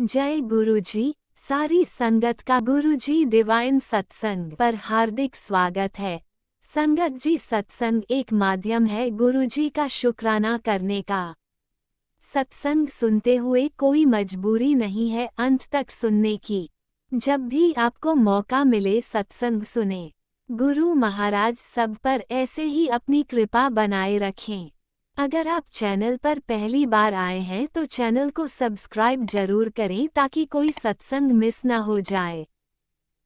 जय गुरुजी। सारी संगत का गुरुजी डिवाइन सत्संग पर हार्दिक स्वागत है। संगत जी, सत्संग एक माध्यम है गुरुजी का शुक्राना करने का। सत्संग सुनते हुए कोई मजबूरी नहीं है अंत तक सुनने की। जब भी आपको मौका मिले सत्संग सुने। गुरु महाराज सब पर ऐसे ही अपनी कृपा बनाए रखें। अगर आप चैनल पर पहली बार आए हैं तो चैनल को सब्सक्राइब जरूर करें ताकि कोई सत्संग मिस ना हो जाए।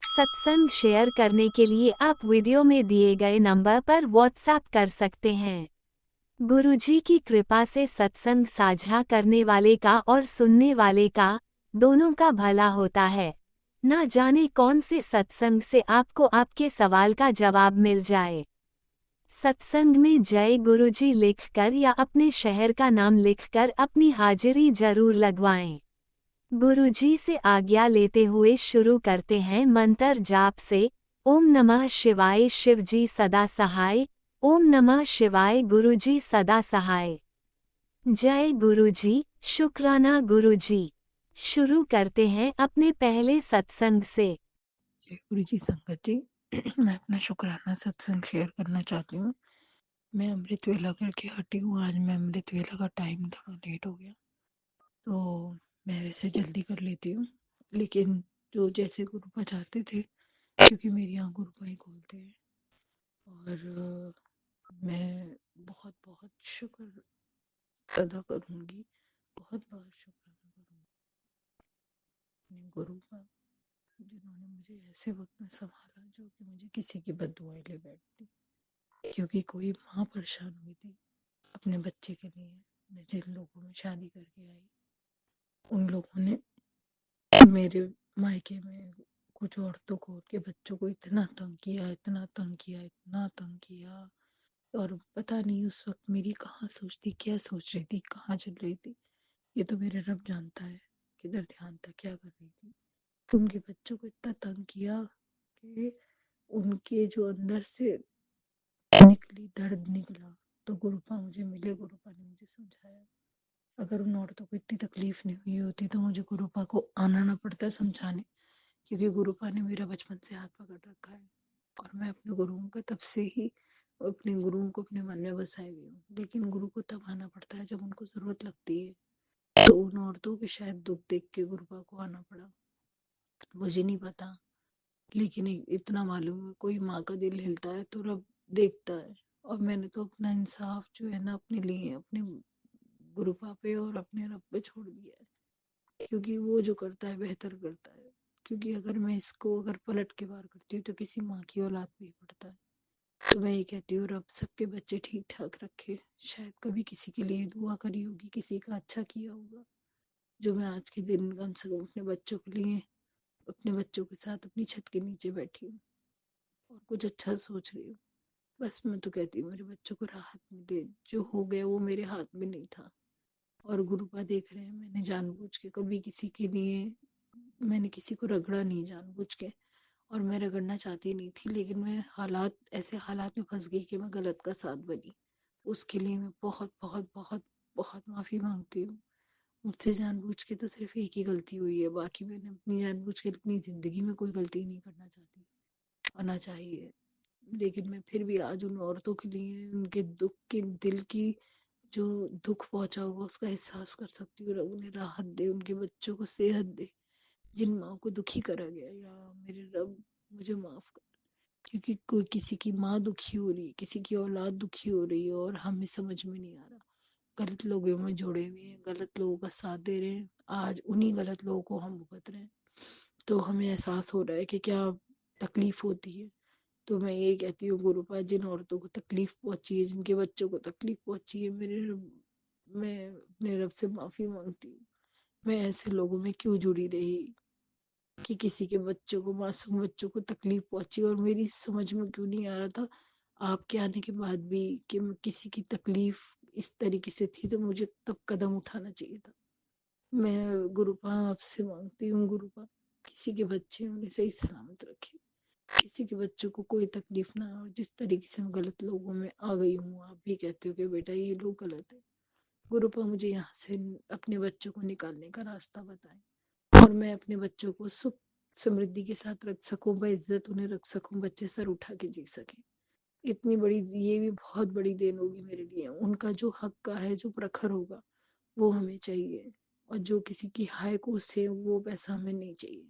सत्संग शेयर करने के लिए आप वीडियो में दिए गए नंबर पर व्हाट्सएप कर सकते हैं। गुरुजी की कृपा से सत्संग साझा करने वाले का और सुनने वाले का, दोनों का भला होता है। ना जाने कौन से सत्संग से आपको आपके सवाल का जवाब मिल जाए। सत्संग में जय गुरुजी लिखकर या अपने शहर का नाम लिखकर अपनी हाजिरी जरूर लगवाएं। गुरुजी से आज्ञा लेते हुए शुरू करते हैं मंत्र जाप से। ओम नमः शिवाय शिवजी सदा सहाय। ओम नमः शिवाय गुरुजी सदा सहाय। जय गुरुजी, शुक्राना गुरुजी। शुरू करते हैं अपने पहले सत्संग से। जय गुरु जी संगत जी। मैं अपना शुक्राना सत्संग शेयर करना चाहती हूँ। मैं अमृत वेला करके हटी हूँ। आज मैं अमृत वेला का टाइम थोड़ा लेट हो गया, तो मैं वैसे जल्दी कर लेती हूँ, लेकिन जो जैसे गुरुपा चाहते थे, क्योंकि मेरी यहाँ गुरुपा ही खोलते हैं। और मैं बहुत बहुत शुक्र अदा करूँगी, बहुत बहुत शुक्राना करूँगी अपने गुरु का, जिन्होंने मुझे ऐसे वक्त में संभाला जो कि मुझे किसी की बद्दुआएं ले बैठती। क्योंकि कोई माँ परेशान हुई थी अपने बच्चे के लिए। मैं जिन लोगों में शादी करके आई, उन लोगों ने मेरे मायके में कुछ औरतों को, उनके बच्चों को इतना तंग किया, इतना तंग किया, इतना तंग किया। और पता नहीं उस वक्त मेरी कहाँ सोच थी, क्या सोच रही थी, कहाँ चल रही थी, ये तो मेरे रब जानता है। किधर ध्यान था, क्या कर रही थी। उनके बच्चों को इतना तंग किया कि उनके जो अंदर से निकली दर्द निकला। तो गुरुपा मुझे मिले, गुरुपा ने मुझे समझाया। अगर उन औरतों को इतनी तकलीफ नहीं हुई होती तो मुझे गुरुपा को आना ना पड़ता समझाने, क्योंकि गुरुपा ने मेरा बचपन से हाथ पकड़ रखा है। और मैं अपने गुरुओं का तब से ही अपने गुरुओं को अपने मन में बसाई हुई हूँ। लेकिन गुरु को तब आना पड़ता है जब उनको जरूरत लगती है। तो उन औरतों के शायद दुख देख के गुरुपा को आना पड़ा, मुझे नहीं पता। लेकिन इतना मालूम है, कोई माँ का दिल हिलता है तो रब देखता है। और मैंने तो अपना इंसाफ जो है ना अपने लिए, अपने गुरुपा पे और अपने रब पे छोड़ दिया है, क्योंकि वो जो करता है बेहतर करता है। क्योंकि अगर मैं इसको अगर पलट के बाहर करती हूँ तो किसी माँ की औलाद पे ही पड़ता है। तो मैं ये कहती हूँ, रब सबके बच्चे ठीक ठाक रखे। शायद कभी किसी के लिए दुआ करी होगी, किसी का अच्छा किया होगा, जो मैं आज के दिन कम से कम अपने बच्चों के लिए, अपने बच्चों के साथ अपनी छत के नीचे बैठी हूँ और कुछ अच्छा सोच रही हूँ। बस मैं तो कहती हूँ मेरे बच्चों को राहत मिले। जो हो गया वो मेरे हाथ में नहीं था। और गुरुपा देख रहे हैं, मैंने जानबूझ के कभी किसी के लिए, मैंने किसी को रगड़ा नहीं जानबूझ के। और मैं रगड़ना चाहती नहीं थी, लेकिन मैं हालात, ऐसे हालात में फंस गई कि मैं गलत का साथ बनी। उसके लिए मैं बहुत बहुत बहुत बहुत माफ़ी मांगती हूँ। मुझसे जानबूझ के तो सिर्फ एक ही गलती हुई है, बाकी मैंने अपनी जानबूझ के अपनी ज़िंदगी में कोई गलती नहीं करना चाहती, आना चाहिए। लेकिन मैं फिर भी आज उन औरतों के लिए, उनके दुख की, दिल की जो दुख पहुंचा होगा उसका एहसास कर सकती हूँ। रब उन्हें राहत दे, उनके बच्चों को सेहत दे, जिन माँ को दुखी करा गया। या मेरे रब मुझे माफ कर, क्योंकि कोई किसी की माँ दुखी हो रही है, किसी की औलाद दुखी हो रही है और हमें समझ में नहीं आ रहा। गलत लोगों में जुड़े हुए हैं, गलत लोगों का साथ दे रहे हैं, आज उन्हीं गलत लोगों को हम भुगत रहे हैं। तो हमें एहसास हो रहा है कि क्या तकलीफ होती है। तो मैं ये कहती हूँ, गुरुपा जिन औरतों को तकलीफ पहुंची है, जिनके बच्चों को तकलीफ पहुंची है, मैं अपने रब से माफी मांगती हूँ। मैं ऐसे लोगों में क्यों जुड़ी रही कि किसी के बच्चों को, मासूम बच्चों को तकलीफ पहुंची, और मेरी समझ में क्यों नहीं आ रहा था आपके आने के बाद भी कि मैं किसी की तकलीफ इस तरीके से थी, तो मुझे तब कदम उठाना चाहिए था। मैं गुरुपा आपसे मांगती हूँ, गुरुपा किसी के बच्चे उन्हें सही सलामत रखे, किसी के बच्चों को कोई तकलीफ ना हो। जिस तरीके से मैं गलत लोगों में आ गई हूँ, आप भी कहते हो कि बेटा ये लोग गलत है, गुरुपा मुझे यहाँ से अपने बच्चों को निकालने का रास्ता बताएं। और मैं अपने बच्चों को सुख समृद्धि के साथ रख सकूं, बेइज्जत उन्हें रख सकूं, बच्चे सर उठा के जी सकें। इतनी बड़ी, ये भी बहुत बड़ी देन होगी मेरे लिए। उनका जो हक का है, जो प्रखर होगा, वो हमें चाहिए। और जो किसी की हाय को उससे वो पैसा हमें नहीं चाहिए।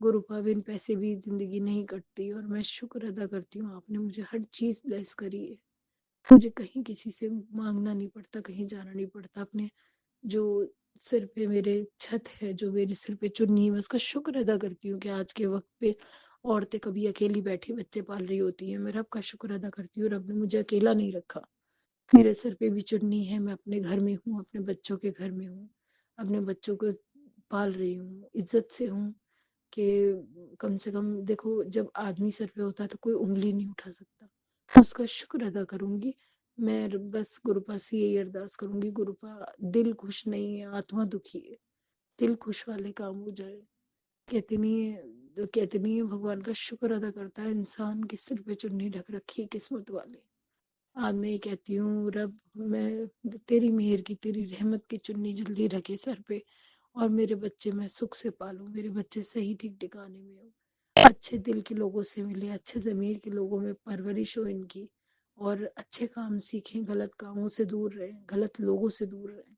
गुरुपा बिन पैसे भी जिंदगी नहीं कटती। और मैं शुक्र अदा करती हूँ, आपने मुझे हर चीज ब्लेस करी है। मुझे कहीं किसी से मांगना नहीं पड़ता, कहीं जाना नहीं पड़ता। अपने जो सिर पे मेरे छत है, जो मेरे सिर पे चुन्नी है, मैं उसका शुक्र अदा करती हूँ कि आज के वक्त पे औरतें कभी अकेली बैठी बच्चे पाल रही होती हैं। मैं रब का शुक्र अदा करती हूँ, रब ने मुझे अकेला नहीं रखा। मेरे सिर पे भी चुन्नी है, मैं अपने घर में हूँ, अपने बच्चों के घर में हूँ, अपने बच्चों को पाल रही हूँ, इज्जत से हूँ। कि कम से कम देखो, जब आदमी सर पे होता है तो कोई उंगली नहीं उठा सकता। मैं उसका शुक्र अदा करूंगी। मैं बस गुरुपा से यही अरदास करूंगी, गुरुपा दिल खुश नहीं है, आत्मा दुखी है, दिल खुश वाले काम हो जाए। कहते नहीं है, जो कहते नहीं है, भगवान का शुक्र अदा करता है इंसान के सिर पे चुन्नी ढक रखी है किस्मत वाले। आज मैं ये कहती हूँ, रब मैं तेरी मेहर की, तेरी रहमत की चुन्नी जल्दी ढके सर पे। और मेरे बच्चे मैं सुख से पालूं, मेरे बच्चे सही ठीक ठिकाने में हो, अच्छे दिल के लोगों से मिले, अच्छे जमीर के लोगों में परवरिश हो इनकी। और अच्छे काम सीखें, गलत कामों से दूर रहें, गलत लोगों से दूर रहें।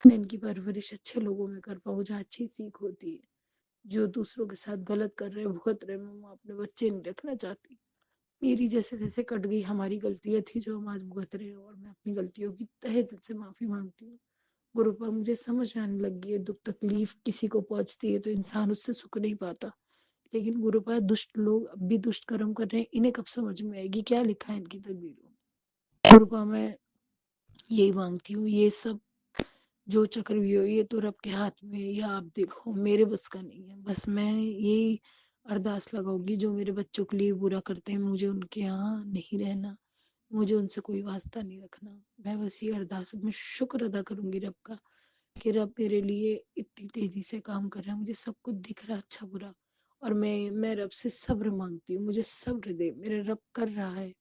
मैं इनकी परवरिश अच्छे लोगों में कर पाऊँ जहाँ अच्छी सीख होती है। जो दूसरों के साथ गलत कर रहे हैं, भुगत रहे हैं, मैं अपने बच्चे नहीं रखना चाहती। मेरी जैसे जैसे कट गई, हमारी गलतियां थी जो हम आज भुगत रहे हैं, और मैं अपनी गलतियों की तहे दिल से माफी मांगती हूँ। गुरुपा मुझे समझ में आने लगी है, दुख तकलीफ किसी को पहुंचती है तो इंसान उससे सुख नहीं पाता। लेकिन गुरुपा, दुष्ट लोग अब भी दुष्ट कर्म कर रहे हैं, इन्हें कब समझ में आएगी क्या लिखा है इनकी तकदीरों में। गुरुपा मैं यही मांगती हूँ, ये सब जो चक्रव्यूह ये तो रब के हाथ में है, या आप देखो मेरे बस का नहीं है। बस मैं यही अरदास लगाऊंगी, जो मेरे बच्चों के लिए बुरा करते हैं, मुझे उनके यहाँ नहीं रहना, मुझे उनसे कोई वास्ता नहीं रखना। मैं बस ये अरदास में शुक्र अदा करूंगी रब का, कि रब मेरे लिए इतनी तेजी से काम कर रहा है, मुझे सब कुछ दिख रहा अच्छा बुरा। और मैं रब से सब्र मांगती हूँ, मुझे सब्र दे, मेरे रब कर रहा है,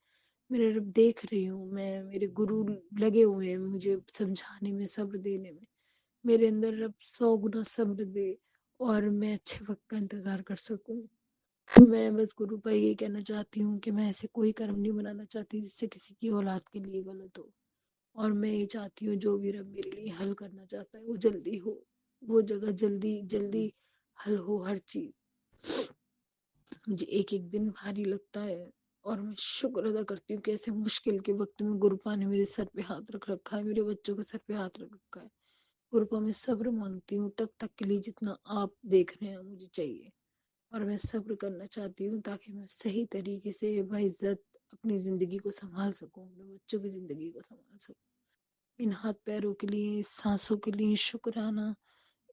मेरे रब देख रही हूँ मैं, मेरे गुरु लगे हुए हैं मुझे समझाने में, सब्र देने में। मेरे अंदर रब 100 गुना सब्र दे, और मैं अच्छे वक्त का इंतजार कर सकूं। मैं बस गुरु पर ये कहना चाहती हूँ कि मैं ऐसे कोई कर्म नहीं बनाना चाहती जिससे किसी की औलाद के लिए गलत हो। और मैं ये चाहती हूँ, जो भी रब मेरे लिए हल करना चाहता है वो जल्दी हो, वो जगह जल्दी जल्दी हल हो हर चीज। मुझे एक एक दिन भारी लगता है, और मैं शुक्र अदा करती हूँ कि ऐसे मुश्किल के वक्त में गुरुपा ने मेरे सर पे हाथ रख रखा है, मेरे बच्चों के सर पे हाथ रख रखा है। गुरुपा मैं सब्र मांगती हूँ, तब तक के लिए जितना आप देख रहे हैं मुझे चाहिए। और मैं सब्र करना चाहती हूँ ताकि मैं सही तरीके से बाइज्जत अपनी ज़िंदगी को संभाल सकूँ, अपने बच्चों की ज़िंदगी को संभाल सकूँ। इन हाथ पैरों के लिए, इस सांसों के लिए शुक्राना,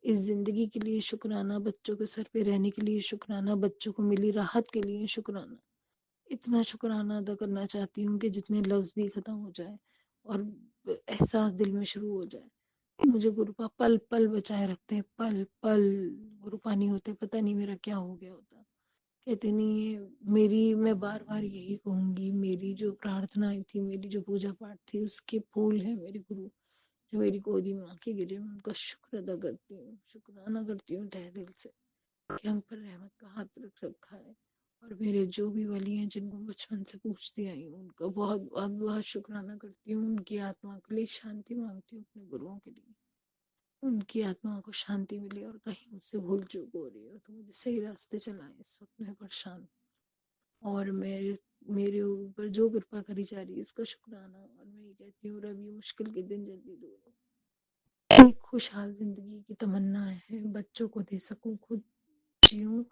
इस ज़िंदगी के लिए शुक्राना, बच्चों के सर पे रहने के लिए शुक्राना, बच्चों को मिली राहत के लिए शुक्राना। इतना शुक्राना अदा करना चाहती हूँ कि जितने लफ्ज़ भी ख़त्म हो जाए, और एहसास दिल में शुरू हो जाए। मुझे गुरुपा पल पल बचाए रखते हैं, पल पल। गुरुपा नहीं होते पता नहीं मेरा क्या हो गया होता। कहते नहीं है, मेरी मैं बार बार यही कहूंगी, मेरी जो प्रार्थनाएं थी, मेरी जो पूजा पाठ थी, उसके फूल है मेरे गुरु, जो मेरी गोदी में आके गिरे। मैं उनका शुक्र अदा करती हूँ, शुक्राना करती हूँ तहे दिल से, कि हम पर रहमत का हाथ रख रखा है। और मेरे जो भी वली हैं, जिनको बचपन से पूछती आई हूँ, उनका बहुत बहुत बहुत शुक्राना करती हूँ। उनकी आत्मा के लिए शांति मांगती हूँ, अपने गुरुओं के लिए उनकी आत्मा को शांति मिले। और कहीं मुझसे भूल चूक हो रही हो तो मुझे सही रास्ते चलाएं, इस वक्त मैं परेशान। और मेरे मेरे ऊपर जो कृपा करी जा रही है उसका शुक्राना। और मैं ये कहती हूँ, रब ये मुश्किल के दिन जल्दी दूर हो। एक खुशहाल जिंदगी की तमन्ना है, बच्चों को दे सकूं, खुद जीऊं,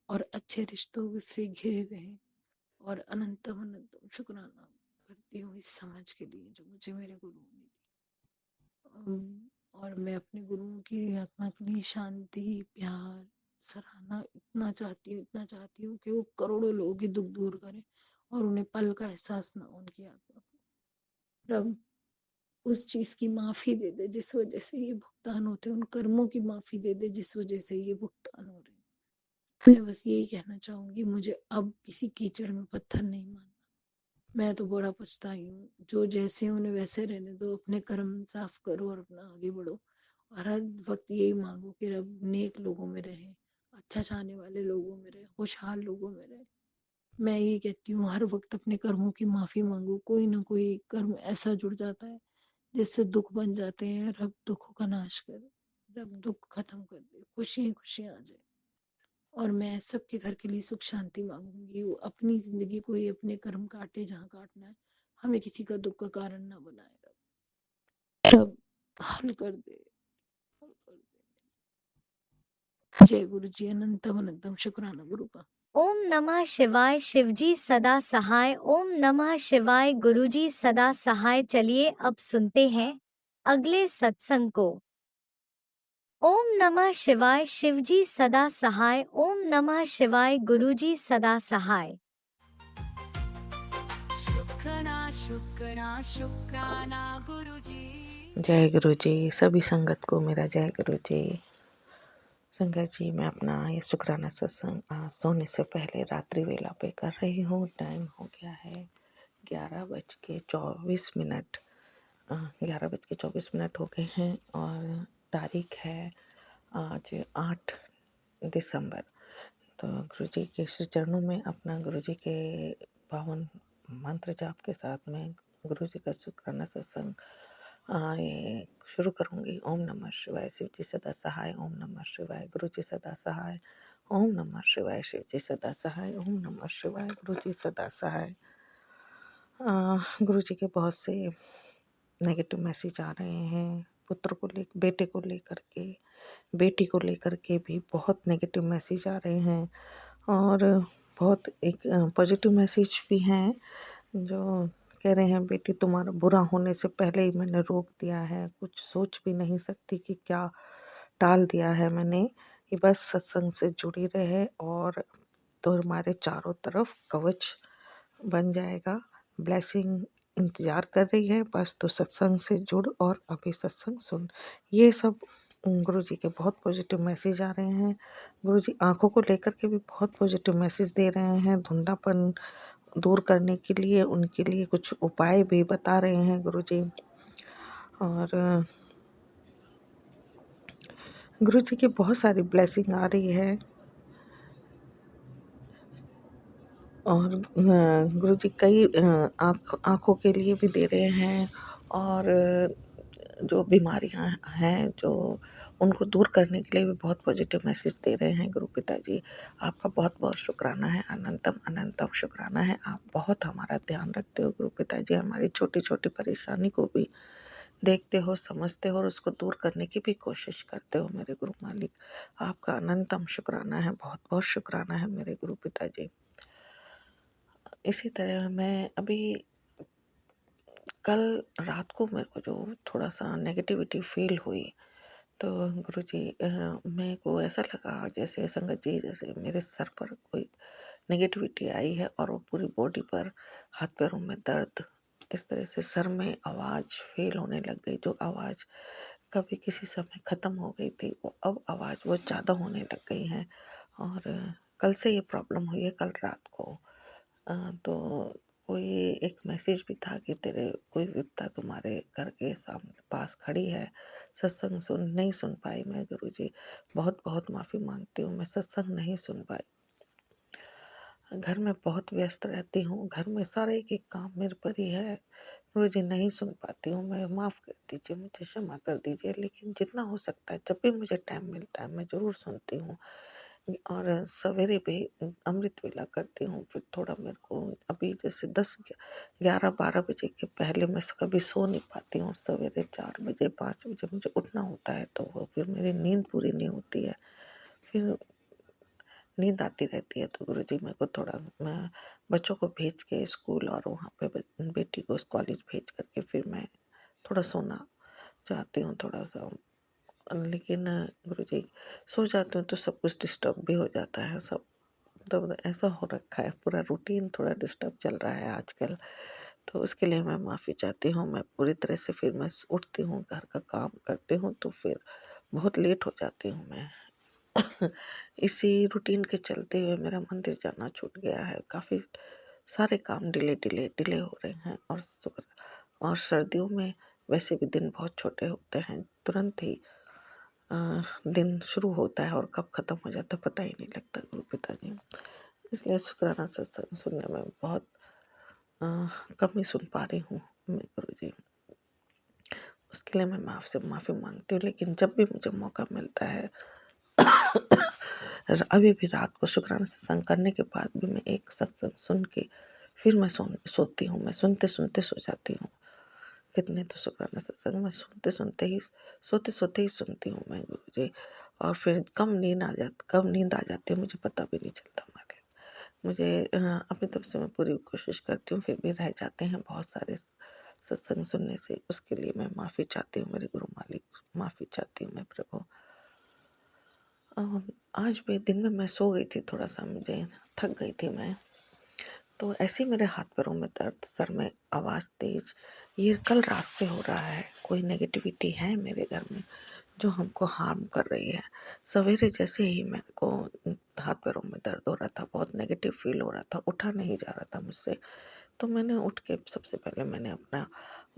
और अच्छे रिश्तों से घिरे रहें। और अनंतम अनंतम शुक्राना करती हूँ इस समझ के लिए जो मुझे मेरे गुरुओं ने दी। और मैं अपने गुरुओं की आत्मा के लिए शांति, प्यार, सराहना इतना चाहती हूँ, इतना चाहती हूँ कि वो करोड़ों लोगों की दुख दूर करें, और उन्हें पल का एहसास ना हो उनकी आत्मा को। रब उस चीज की माफी दे दे जिस वजह से ये भुगतान होते हैं, उन कर्मों की माफी दे दे जिस वजह से ये भुगतान हो रहे हैं। मैं बस यही कहना चाहूंगी, मुझे अब किसी कीचड़ में पत्थर नहीं मानना। मैं तो बड़ा पछताई हूँ, जो जैसे उन्हें वैसे रहने दो, अपने कर्म साफ करो और अपना आगे बढ़ो। और हर वक्त यही मांगो कि रब नेक लोगों में रहे, अच्छा चाहने वाले लोगों में रहे, खुशहाल लोगों में रहे। मैं ये कहती हूँ हर वक्त अपने कर्मों की माफी मांगो। कोई ना कोई कर्म ऐसा जुड़ जाता है जिससे दुख बन जाते हैं। रब दुखों का नाश करे, रब दुख खत्म कर दे, खुशियाँ खुशियाँ आ जाए। और मैं सबके घर के लिए सुख शांति मांगूंगी। वो अपनी जिंदगी को ही अपने कर्म काटे जहाँ काटना है, हमें किसी का दुख का कारण ना बनाए। रब हल कर दे, हल कर दे। जय गुरु जी। अनंतम अनंतम शुक्राना गुरु का। ओम नमः शिवाय। शिवजी सदा सहाय। ओम नमः शिवाय। गुरुजी सदा सहाय। चलिए अब सुनते हैं अगले सत्संग को। ओम नमः शिवाय। शिवजी सदा सहाय। ओम नमः शिवाय। गुरुजी सदा सहाय। शुक्राना शुक्राना शुक्राना गुरुजी। जय गुरु जी। सभी संगत को मेरा जय गुरु जी। संगत जी, मैं अपना ये शुक्राना सत्संग सोने से पहले रात्रि वेला पे कर रही हूँ। टाइम हो गया है 11:24। 11:24 हो गए हैं और तारीख है आज 8 दिसंबर। तो गुरु जी के श्री चरणों में अपना गुरु जी के पावन मंत्र जाप के साथ में गुरु जी का शुक्राना सत्संग ये शुरू करूँगी। ओम नमः शिवाय। शिव जी सदा सहाय। ओम नमः शिवाय। गुरु जी सदा सहाय। ओम नमः शिवाय। शिव जी सदा सहाय। ओम नमः शिवाय। गुरु जी सदा सहाय। गुरु जी के बहुत से नेगेटिव मैसेज आ रहे हैं। पुत्र को ले, बेटे को लेकर के, बेटी को लेकर के भी बहुत नेगेटिव मैसेज आ रहे हैं और बहुत एक पॉजिटिव मैसेज भी हैं जो कह रहे हैं बेटी तुम्हारा बुरा होने से पहले ही मैंने रोक दिया है, कुछ सोच भी नहीं सकती कि क्या टाल दिया है मैंने। ये बस सत्संग से जुड़ी रहे और तो हमारे चारों तरफ कवच बन जाएगा। ब्लेसिंग इंतज़ार कर रही है, बस तो सत्संग से जुड़ और अभी सत्संग सुन। ये सब गुरु जी के बहुत पॉजिटिव मैसेज आ रहे हैं। गुरु जी आँखों को लेकर के भी बहुत पॉजिटिव मैसेज दे रहे हैं। धुंधलापन दूर करने के लिए उनके लिए कुछ उपाय भी बता रहे हैं गुरु जी। और गुरु जी की बहुत सारी ब्लेसिंग आ रही है और गुरु जी कई आँखों के लिए भी दे रहे हैं और जो बीमारियां हैं जो उनको दूर करने के लिए भी बहुत पॉजिटिव मैसेज दे रहे हैं गुरु पिताजी। आपका बहुत बहुत शुक्राना है, अनंतम अनंतम शुक्राना है। आप बहुत हमारा ध्यान रखते हो गुरु पिताजी, हमारी छोटी छोटी परेशानी को भी देखते हो, समझते हो और उसको दूर करने की भी कोशिश करते हो मेरे गुरु मालिक। आपका अनंतम शुक्राना है, बहुत बहुत शुक्राना है मेरे गुरु पिताजी। इसी तरह मैं अभी कल रात को मेरे को जो थोड़ा सा नेगेटिविटी फील हुई तो गुरुजी मेरे को ऐसा लगा जैसे संगत जी जैसे मेरे सर पर कोई नेगेटिविटी आई है और वो पूरी बॉडी पर, हाथ पैरों में दर्द, इस तरह से सर में आवाज़ फील होने लग गई। जो आवाज़ कभी किसी समय ख़त्म हो गई थी वो अब आवाज़ बहुत ज़्यादा होने लग गई है। और कल से ये प्रॉब्लम हुई है, कल रात को। तो कोई एक मैसेज भी था कि तेरे कोई विपदा तुम्हारे घर के सामने पास खड़ी है, सत्संग सुन। नहीं सुन पाई मैं गुरुजी, बहुत बहुत माफ़ी मांगती हूँ, मैं सत्संग नहीं सुन पाई। घर में बहुत व्यस्त रहती हूँ, घर में सारे एक काम मेरे पर ही है गुरुजी, नहीं सुन पाती हूँ मैं। माफ़ कर दीजिए, मुझे क्षमा कर दीजिए, लेकिन जितना हो सकता है जब भी मुझे टाइम मिलता है मैं ज़रूर सुनती हूँ। और सवेरे भी अमृत वेला करती हूँ। फिर थोड़ा मेरे को अभी जैसे 10, 11, 12 बजे के पहले मैं कभी सो नहीं पाती हूँ। सवेरे 4 बजे 5 बजे मुझे उठना होता है तो वो फिर मेरी नींद पूरी नहीं होती है, फिर नींद आती रहती है। तो गुरुजी मेरे को थोड़ा, मैं बच्चों को भेज के स्कूल और वहाँ पे बेटी को कॉलेज भेज करके फिर मैं थोड़ा सोना चाहती हूँ थोड़ा सा। लेकिन गुरुजी सो जाती हूँ तो सब कुछ डिस्टर्ब भी हो जाता है सब। तो ऐसा हो रखा है, पूरा रूटीन थोड़ा डिस्टर्ब चल रहा है आजकल। तो उसके लिए मैं माफ़ी चाहती हूँ। मैं पूरी तरह से फिर मैं उठती हूँ, घर का काम करती हूँ तो फिर बहुत लेट हो जाती हूँ मैं। इसी रूटीन के चलते हुए मेरा मंदिर जाना छूट गया है। काफ़ी सारे काम डिले डिले डिले हो रहे हैं और शुक्र। और सर्दियों में वैसे भी दिन बहुत छोटे होते हैं, तुरंत ही दिन शुरू होता है और कब ख़त्म हो जाता है पता ही नहीं लगता गुरु पिताजी। इसलिए शुक्राना सत्संग सुनने में बहुत अ, कम ही सुन पा रही हूँ मैं गुरुजी। उसके लिए मैं आपसे माफ़ी माँगती हूँ, लेकिन जब भी मुझे मौका मिलता है अभी भी रात को शुक्राना सत्संग करने के बाद भी मैं एक सत्संग सुन के फिर मैं सोती हूँ। मैं सुनते सो जाती हूँ। कितने तो शुक्राना सत्संग मैं सोते सोते ही सुनती हूँ मैं गुरुजी। और फिर कब नींद आ जाती है मुझे पता भी नहीं चलता। मुझे अपनी तरफ से मैं पूरी कोशिश करती हूँ, फिर भी रह जाते हैं बहुत सारे सत्संग सुनने से। उसके लिए मैं माफ़ी चाहती हूँ मेरे गुरु मालिक, माफ़ी चाहती हूँ मैं प्रभु। आज भी दिन में मैं सो गई थी, थोड़ा सा मुझे थक गई थी मैं, तो ऐसे ही मेरे हाथ पैरों में दर्द, सर में आवाज़ तेज, ये कल रात से हो रहा है। कोई नेगेटिविटी है मेरे घर में जो हमको हार्म कर रही है। सवेरे जैसे ही मेरे को हाथ पैरों में दर्द हो रहा था, बहुत नेगेटिव फील हो रहा था, उठा नहीं जा रहा था मुझसे, तो मैंने उठ के सबसे पहले मैंने अपना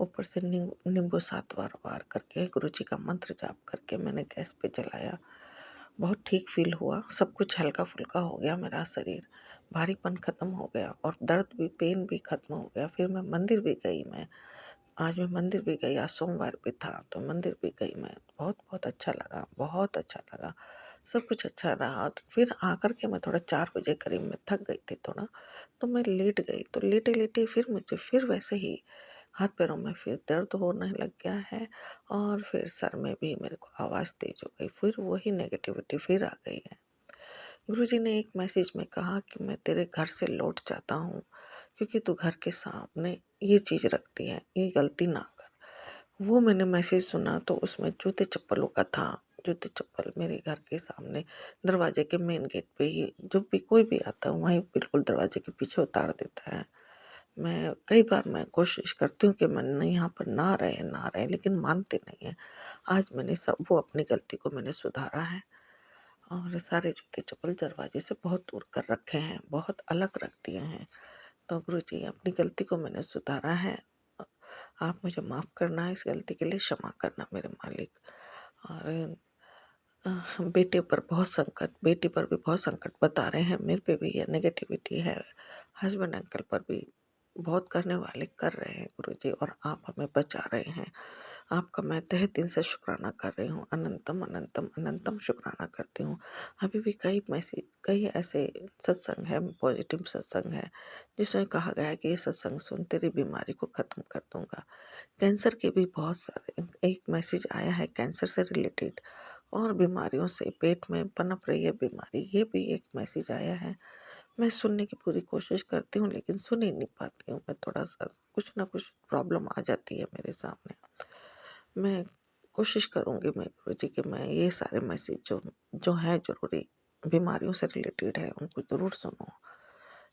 ऊपर से नींबू 7 बार वार करके गुरु जी का मंत्र जाप करके मैंने गैस पे जलाया। बहुत ठीक फील हुआ, सब कुछ हल्का फुल्का हो गया, मेरा शरीर भारीपन खत्म हो गया और दर्द भी, पेन भी खत्म हो गया। फिर मैं मंदिर भी गई, आज मैं मंदिर भी गई, आज सोमवार भी था तो मंदिर भी गई मैं। बहुत बहुत अच्छा लगा, बहुत अच्छा लगा, सब कुछ अच्छा रहा। और फिर आकर के मैं थोड़ा 4 बजे करीब में थक गई थी थोड़ा, तो मैं लेट गई। तो लेटे लेटे फिर मुझे फिर वैसे ही हाथ पैरों में फिर दर्द होने लग गया है और फिर सर में भी मेरे को आवाज़ तेज हो गई, फिर वही नेगेटिविटी फिर आ गई है। गुरुजी ने एक मैसेज में कहा कि मैं तेरे घर से लौट जाता हूँ क्योंकि तू घर के सामने ये चीज़ रखती है, ये गलती ना कर। वो मैंने मैसेज सुना तो उसमें जूते चप्पलों का था। जूते चप्पल मेरे घर के सामने दरवाजे के मेन गेट पे ही, जब भी कोई भी आता है वहीं बिल्कुल दरवाजे के पीछे उतार देता है। मैं कई बार मैं कोशिश करती हूँ कि मैं नहीं यहाँ पर ना रहे, लेकिन मानते नहीं हैं। आज मैंने सब वो अपनी गलती को मैंने सुधारा है और सारे जूते चप्पल दरवाजे से बहुत दूर कर रखे हैं, बहुत अलग रख दिए हैं। तो गुरुजी अपनी गलती को मैंने सुधारा है। आप मुझे माफ़ करना, इस गलती के लिए क्षमा करना मेरे मालिक। और बेटे पर बहुत संकट, बेटी पर भी बहुत संकट बता रहे हैं, मेरे पे भी ये नेगेटिविटी है। हस्बैंड अंकल पर भी बहुत करने वाले कर रहे हैं गुरुजी, और आप हमें बचा रहे हैं। आपका मैं तहे दिल से शुक्राना कर रही हूँ, अनंतम अनंतम अनंतम शुक्राना करती हूँ। अभी भी कई ऐसे सत्संग है, पॉजिटिव सत्संग है जिसमें कहा गया है कि ये सत्संग सुन तेरी बीमारी को ख़त्म कर दूंगा। कैंसर के भी बहुत सारे, एक मैसेज आया है कैंसर से रिलेटेड और बीमारियों से, पेट में पनप रही है बीमारी, ये भी एक मैसेज आया है। मैं सुनने की पूरी कोशिश करती हूँ लेकिन सुन ही नहीं पाती हूँ। मैं थोड़ा सा कुछ ना कुछ प्रॉब्लम आ जाती है मेरे सामने। मैं कोशिश करूँगी मैं गुरुजी कि मैं ये सारे मैसेज जो जो है ज़रूरी बीमारियों से रिलेटेड है उनको ज़रूर सुनूँ।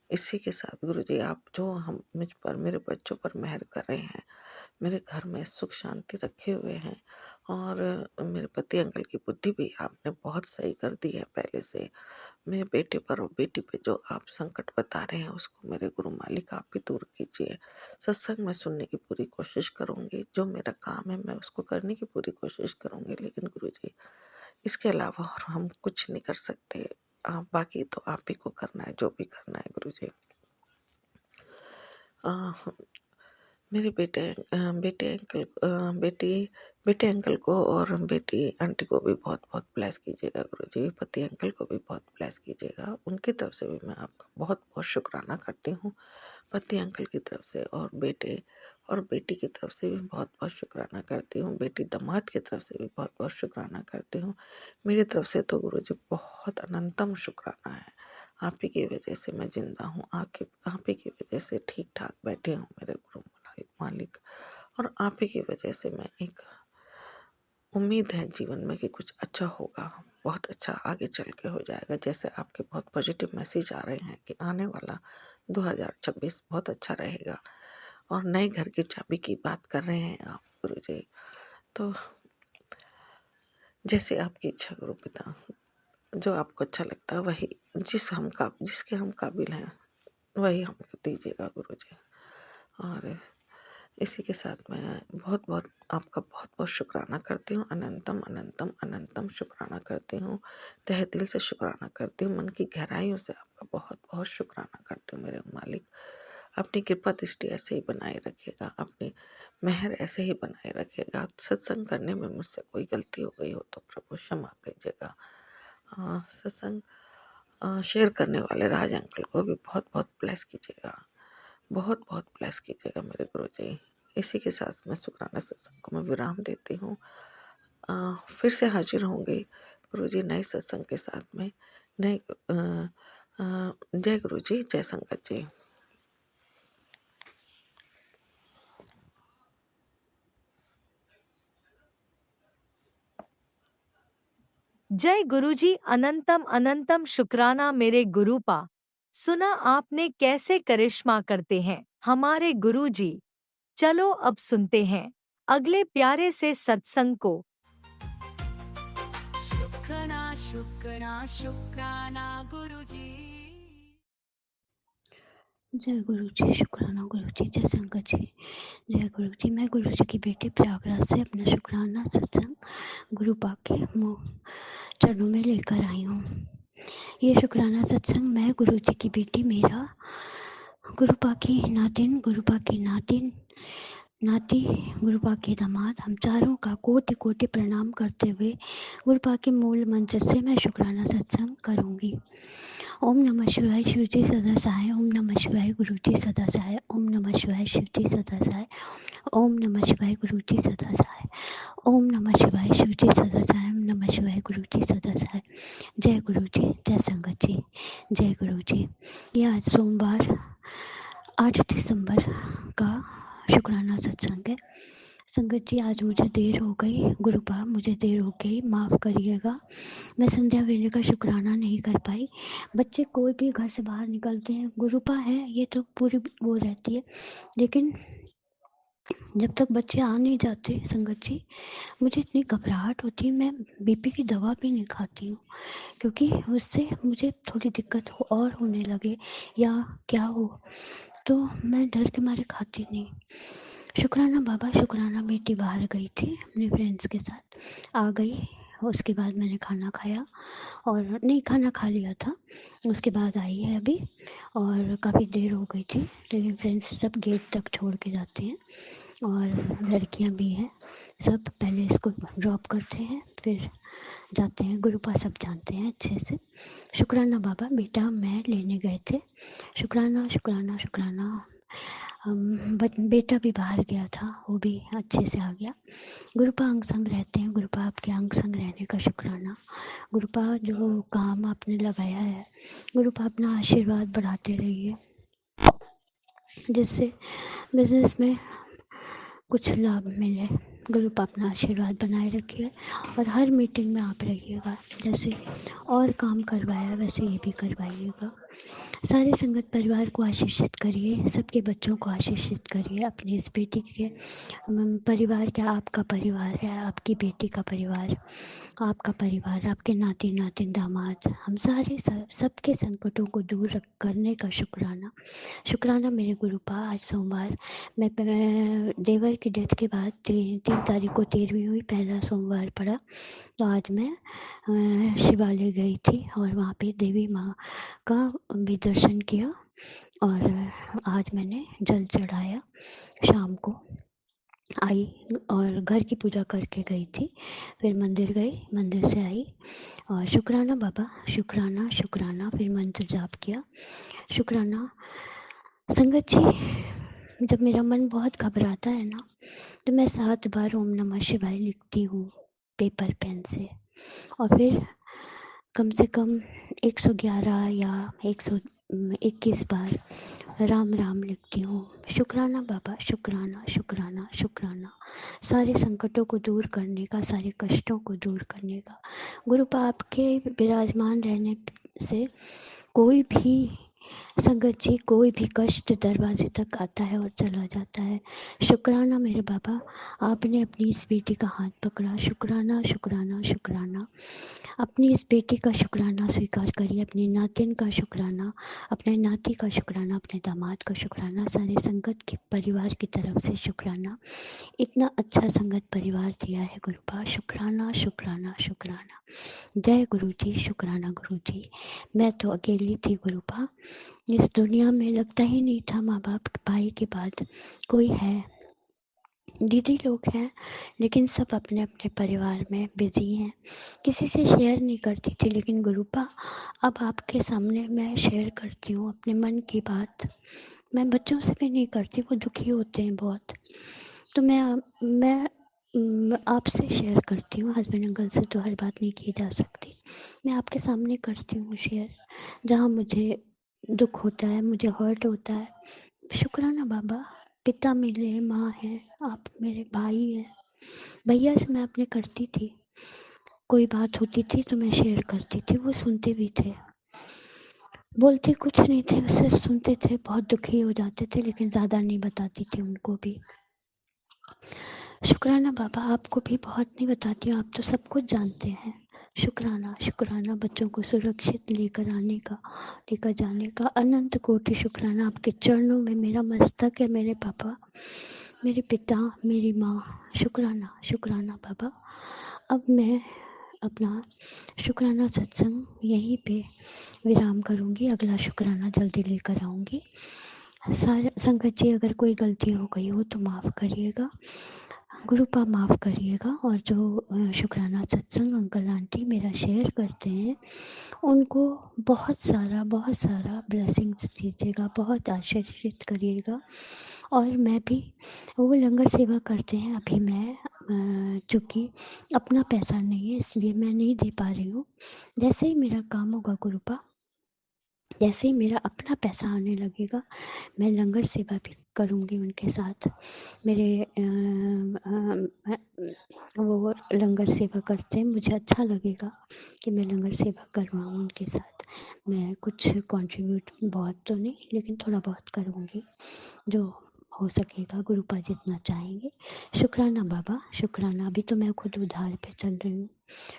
इसी के साथ गुरुजी आप जो हम मुझ पर, मेरे बच्चों पर मेहर कर रहे हैं, मेरे घर में सुख शांति रखे हुए हैं और मेरे पति अंकल की बुद्धि भी आपने बहुत सही कर दी है पहले से। मेरे बेटे पर और बेटी पे जो आप संकट बता रहे हैं उसको मेरे गुरु मालिक आप भी दूर कीजिए। सत्संग में सुनने की पूरी कोशिश करूँगी, जो मेरा काम है मैं उसको करने की पूरी कोशिश करूँगी, लेकिन गुरुजी इसके अलावा और हम कुछ नहीं कर सकते। बाकी तो आप ही को करना है, जो भी करना है गुरुजी। अ, मेरे बेटे अंकल को और बेटी आंटी को भी बहुत बहुत ब्लेस कीजिएगा गुरुजी। पति अंकल को भी बहुत ब्लेस कीजिएगा। उनकी तरफ से भी मैं आपका बहुत बहुत शुक्राना करती हूँ। पति अंकल की तरफ से और बेटे और बेटी की तरफ से भी बहुत बहुत शुक्राना करती हूँ। बेटी दामाद की तरफ से भी बहुत बहुत शुक्राना करती हूँ। मेरी तरफ से तो गुरुजी बहुत अनंतम शुक्राना है। आप ही की वजह से मैं जिंदा हूँ, आप ही की वजह से ठीक ठाक बैठे हूँ मेरे गुरु मालिक, और आप ही की वजह से मैं एक उम्मीद है जीवन में कि कुछ अच्छा होगा, बहुत अच्छा आगे चल के हो जाएगा। जैसे आपके बहुत पॉजिटिव मैसेज आ रहे हैं कि आने वाला 2026 बहुत अच्छा रहेगा और नए घर की चाबी की बात कर रहे हैं आप गुरुजी। तो जैसे आपकी इच्छा गुरु पिता, जो आपको अच्छा लगता है वही, जिसके हम काबिल हैं वही हमको दीजिएगा गुरुजी। और इसी के साथ मैं बहुत बहुत आपका बहुत बहुत शुक्राना करती हूँ। अनंतम अनंतम अनंतम शुक्राना करती हूँ। तहे दिल से शुक्राना करती हूँ। मन की गहराइयों से आपका बहुत बहुत शुक्राना करती हूँ मेरे मालिक। अपनी कृपा दृष्टि ऐसे ही बनाए रखिएगा, अपनी मेहर ऐसे ही बनाए रखिएगा। सत्संग करने में मुझसे कोई गलती हो गई हो तो प्रभु क्षमा कीजिएगा। सत्संग शेयर करने वाले राज अंकल को भी बहुत बहुत ब्लेस कीजिएगा, बहुत बहुत ब्लेस कीजिएगा मेरे गुरुजी। इसी के साथ मैं शुक्राना सत्संग को मैं विराम देती हूँ। फिर से हाजिर होंगे गुरुजी नए सत्संग के साथ में। नए जय गुरुजी, जय संगत जी। जय गुरुजी। अनंतम अनंतम शुक्राना मेरे गुरुपा। सुना आपने कैसे करिश्मा करते हैं हमारे गुरुजी। चलो अब सुनते हैं अगले प्यारे से सत्संग को। शुक्राना शुक्राना शुक्राना गुरुजी। जय गुरु जी। शुक्राना गुरु जी। जय संगत जी। जय गुरु जी। मैं गुरु जी की बेटी प्रयागराज से अपना शुक्राना सत्संग गुरु पाक के चरणों में लेकर आई हूँ। ये शुक्राना सत्संग मैं गुरु जी की बेटी, मेरा गुरु पाक की नातिन, गुरु पाक की नाती, गुरु पाक के दामाद, हम चारों का कोटि कोटि प्रणाम करते हुए गुरु पाक के मूल मंत्र से मैं शुक्राना सत्संग करूँगी। ओम नमः शिवाय, शिव जी सदा सहाय। ओम नमः शिवाय, गुरु जी सदा सहाय। ओम नमः शिवाय, शिव जी सदा सहाय। ओम नमः शिवाय, गुरु जी सदा सहाय। ओम नमः शिवाय, शिव जी सदा सहाय। ओम नमः शिवाय, गुरु जी सदा सहाय। जय गुरु जी, जय संगत जी, जय गुरु जी। ये आज सोमवार 8 दिसंबर का शुक्राना सत्संग है। संगत जी आज मुझे देर हो गई, गुरुपा मुझे देर हो गई, माफ़ करिएगा। मैं संध्या वेले का शुक्राना नहीं कर पाई। बच्चे कोई भी घर से बाहर निकलते हैं, गुरुपा है ये तो पूरी वो रहती है, लेकिन जब तक बच्चे आ नहीं जाते संगत जी, मुझे इतनी घबराहट होती है। मैं बीपी की दवा भी नहीं खाती हूँ, क्योंकि उससे मुझे थोड़ी दिक्कत हो और होने लगे या क्या हो, तो मैं डर के मारे खाती नहीं। शुक्राना बाबा, शुक्राना बेटी बाहर गई थी अपने फ्रेंड्स के साथ, आ गई। उसके बाद मैंने खाना खाया, और नहीं खाना खा लिया था, उसके बाद आई है अभी, और काफ़ी देर हो गई थी। लेकिन फ्रेंड्स सब गेट तक छोड़ के जाते हैं, और लड़कियां भी हैं, सब पहले इसको ड्रॉप करते हैं फिर जाते हैं। गुरुपा सब जानते हैं अच्छे से। शुक्राना बाबा, बेटा मैं लेने गए थे। शुक्राना शुक्राना शुक्राना। बेटा भी बाहर गया था, वो भी अच्छे से आ गया। गुरुपा अंग संग रहते हैं, गुरुपा आपके अंग संग रहने का शुक्राना। गुरुपा जो काम आपने लगाया है, गुरुपा अपना आशीर्वाद बढ़ाते रहिए, जिससे बिजनेस में कुछ लाभ मिले। गुरुपा अपना आशीर्वाद बनाए रखिए, और हर मीटिंग में आप रहिएगा। जैसे और काम करवाया वैसे ये भी करवाइएगा। सारे संगत परिवार को आशीषित करिए, सबके बच्चों को आशीषित करिए। अपनी इस बेटी के परिवार क्या आपका परिवार है, आपकी बेटी का परिवार, आपका परिवार, आपके नाती नातिन दामाद, हम सारे सबके संकटों को दूर करने का शुक्राना। शुक्राना मेरे गुरुपा। आज सोमवार, मैं देवर की डेथ के बाद 3 तारीख को 13वीं हुई, पहला सोमवार पड़ा, तो आज मैं शिवालय गई थी और वहाँ पे देवी माँ का भी दर्शन किया, और आज मैंने जल चढ़ाया। शाम को आई और घर की पूजा करके गई थी, फिर मंदिर गई, मंदिर से आई, और शुक्राना बाबा, शुक्राना शुक्राना, फिर मंत्र जाप किया। शुक्राना संगत जी, जब मेरा मन बहुत घबराता है ना, तो मैं 7 बार ओम नमः शिवाय लिखती हूँ पेपर पेन से, और फिर कम से कम 111 या 121 बार राम राम लिखती हूँ। शुक्राना बाबा, शुक्राना शुक्राना शुक्राना, सारे संकटों को दूर करने का, सारे कष्टों को दूर करने का। गुरुपा आपके विराजमान रहने से कोई भी संगत जी, कोई भी कष्ट दरवाजे तक आता है और चला जाता है। शुक्राना मेरे बाबा, आपने अपनी इस बेटी का हाथ पकड़ा। शुक्राना शुक्राना शुक्राना। अपनी इस बेटी का शुक्राना स्वीकार करिए, अपनी नातिन का शुक्राना, अपने नाती का शुक्राना, अपने दामाद का शुक्राना, सारे संगत के परिवार की तरफ से शुक्राना। इतना अच्छा संगत परिवार दिया है गुरुपा, शुक्राना शुक्राना शुक्राना। जय गुरु जी, शुक्राना गुरु जी। मैं तो अकेली थी गुरुपा, इस दुनिया में लगता ही नहीं था माँ बाप भाई के बाद कोई है। दीदी लोग हैं लेकिन सब अपने अपने परिवार में बिजी हैं, किसी से शेयर नहीं करती थी। लेकिन गुरुपा, अब आपके सामने मैं शेयर करती हूँ अपने मन की बात। मैं बच्चों से भी नहीं करती, वो दुखी होते हैं बहुत। तो मैं आपसे शेयर करती हूँ। हस्बैंड अंकल से तो हर बात नहीं की जा सकती, मैं आपके सामने करती हूँ शेयर, जहाँ मुझे दुख होता है, मुझे हर्ट होता है। शुक्राना बाबा, पिता मिले, माँ है, आप मेरे भाई हैं। भैया से मैं अपने करती थी, कोई बात होती थी तो मैं शेयर करती थी, वो सुनते भी थे, बोलते कुछ नहीं थे, सिर्फ सुनते थे। बहुत दुखी हो जाते थे लेकिन ज़्यादा नहीं बताती थी उनको भी। शुक्राना बाबा, आपको भी बहुत नहीं बताती हूँ, आप तो सब कुछ जानते हैं। शुक्राना शुक्राना, बच्चों को सुरक्षित लेकर आने का, लेकर जाने का अनंत कोटि शुक्राना। आपके चरणों में मेरा मस्तक है मेरे पापा, मेरे पिता, मेरी माँ। शुक्राना शुक्राना बाबा। अब मैं अपना शुक्राना सत्संग यहीं पे विराम करूँगी, अगला शुक्राना जल्दी लेकर आऊँगी। सारे संगत जी, अगर कोई गलती हो गई हो तो माफ़ करिएगा, गुरुपा माफ़ करिएगा। और जो शुक्राना सत्संग अंकल आंटी मेरा शेयर करते हैं, उनको बहुत सारा ब्लेसिंग्स दीजिएगा, बहुत आशीर्षित करिएगा। और मैं भी, वो लंगर सेवा करते हैं, अभी मैं चूँकि अपना पैसा नहीं है इसलिए मैं नहीं दे पा रही हूँ। जैसे ही मेरा काम होगा गुरुपा, जैसे ही मेरा अपना पैसा आने लगेगा, मैं लंगर सेवा भी करूँगी उनके साथ। मेरे वो लंगर सेवा करते हैं, मुझे अच्छा लगेगा कि मैं लंगर सेवा करवाऊँ उनके साथ। मैं कुछ कंट्रीब्यूट, बहुत तो नहीं लेकिन थोड़ा बहुत करूँगी, जो हो सकेगा गुरुपा जितना चाहेंगे। शुक्राना बाबा, शुक्राना। अभी तो मैं खुद उधार पे चल रही हूँ।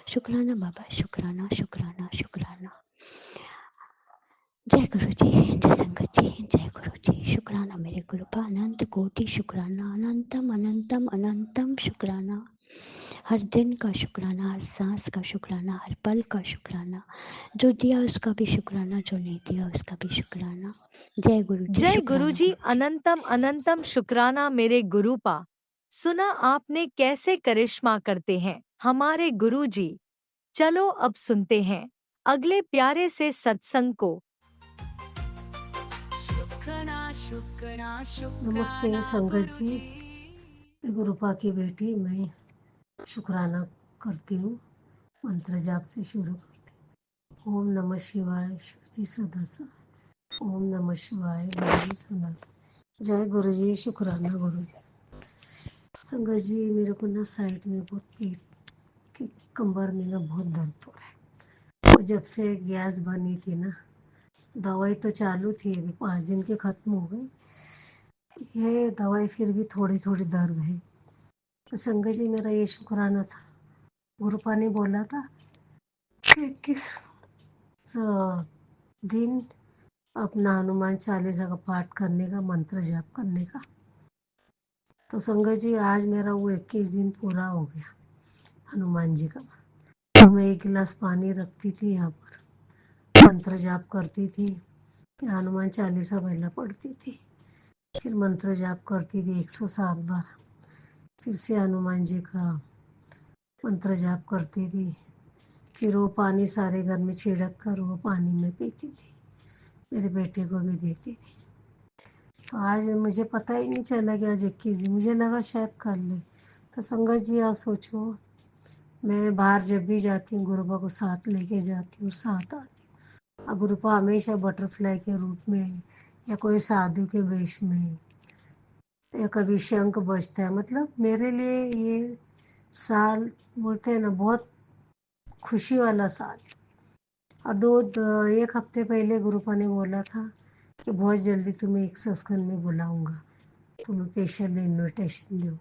शुक्राना बाबा, शुक्राना शुक्राना शुक्राना। जय गुरु जी, जय संगत जी, जय गुरु जी। शुक्राना मेरे गुरुपा, अनंत कोटि शुक्राना, अनंतम अनंतम अनंतम शुक्राना। हर दिन का शुक्राना, हर सांस का शुक्राना, हर पल का शुक्राना। जो दिया उसका भी शुक्राना, जो नहीं दिया उसका भी शुक्राना। जय गुरु जी, जय शुक्राना गुरुजी, गुरु जी। अनंतम अनंतम शुक्राना मेरे गुरुपा। सुना आपने कैसे करिश्मा करते हैं हमारे गुरुजी। चलो अब सुनते हैं अगले प्यारे से सत्संग को। शुक्राना शुक्राना नमस्ते शुक्राना संगत जी, गुरुजी। गुरुपा की बेटी। मैं शुक्राना करती हूँ, मंत्र जाप से शुरू करती हूँ। ओम नमः शिवाय, शिव जी सदा सहाय। ओम नमः शिवाय, गुरु जी सदा सहाय। जय गुरु जी, शुक्राना गुरु जी। संगत जी, मेरे को ना साइड में बहुत पेट के कमर में ना बहुत दर्द हो रहा है। और जब से गैस बनी थी ना, दवाई तो चालू थी, अभी 5 दिन के खत्म हो गई, ये दवाई फिर भी थोड़ी थोड़ी दर्द है। तो संगत जी, मेरा ये शुक्राना था, गुरुपा ने बोला था कि किस दिन अपना हनुमान चालीसा का पाठ करने का, मंत्र जाप करने का। तो संगत जी, आज मेरा वो 21 दिन पूरा हो गया हनुमान जी का। तो मैं 1 गिलास पानी रखती थी यहाँ पर, मंत्र जाप करती थी, फिर हनुमान चालीसा पहला पढ़ती थी, फिर मंत्र जाप करती थी 107 बार, फिर से हनुमान जी का मंत्र जाप करती थी, फिर वो पानी सारे घर में छिड़क कर वो पानी में पीती थी, मेरे बेटे को भी देती थी। तो आज मुझे पता ही नहीं चला कि आज 21 दिन, मुझे लगा शायद कर ले। तो संगत जी, आप सोचो, मैं बाहर जब भी जाती हूँ गुरुपा को साथ लेके जाती हूँ, साथ आती हूँ। और गुरुपा हमेशा बटरफ्लाई के रूप में या कोई साधु के वेश में, या कभी शंख बजता है। मतलब मेरे लिए ये साल बोलते हैं ना, बहुत खुशी वाला साल। और एक हफ्ते पहले गुरुपा ने बोला था कि बहुत जल्दी तुम्हें एक सत्संग में बुलाऊंगा, तुम्हें स्पेशल इन्विटेशन दूँगा,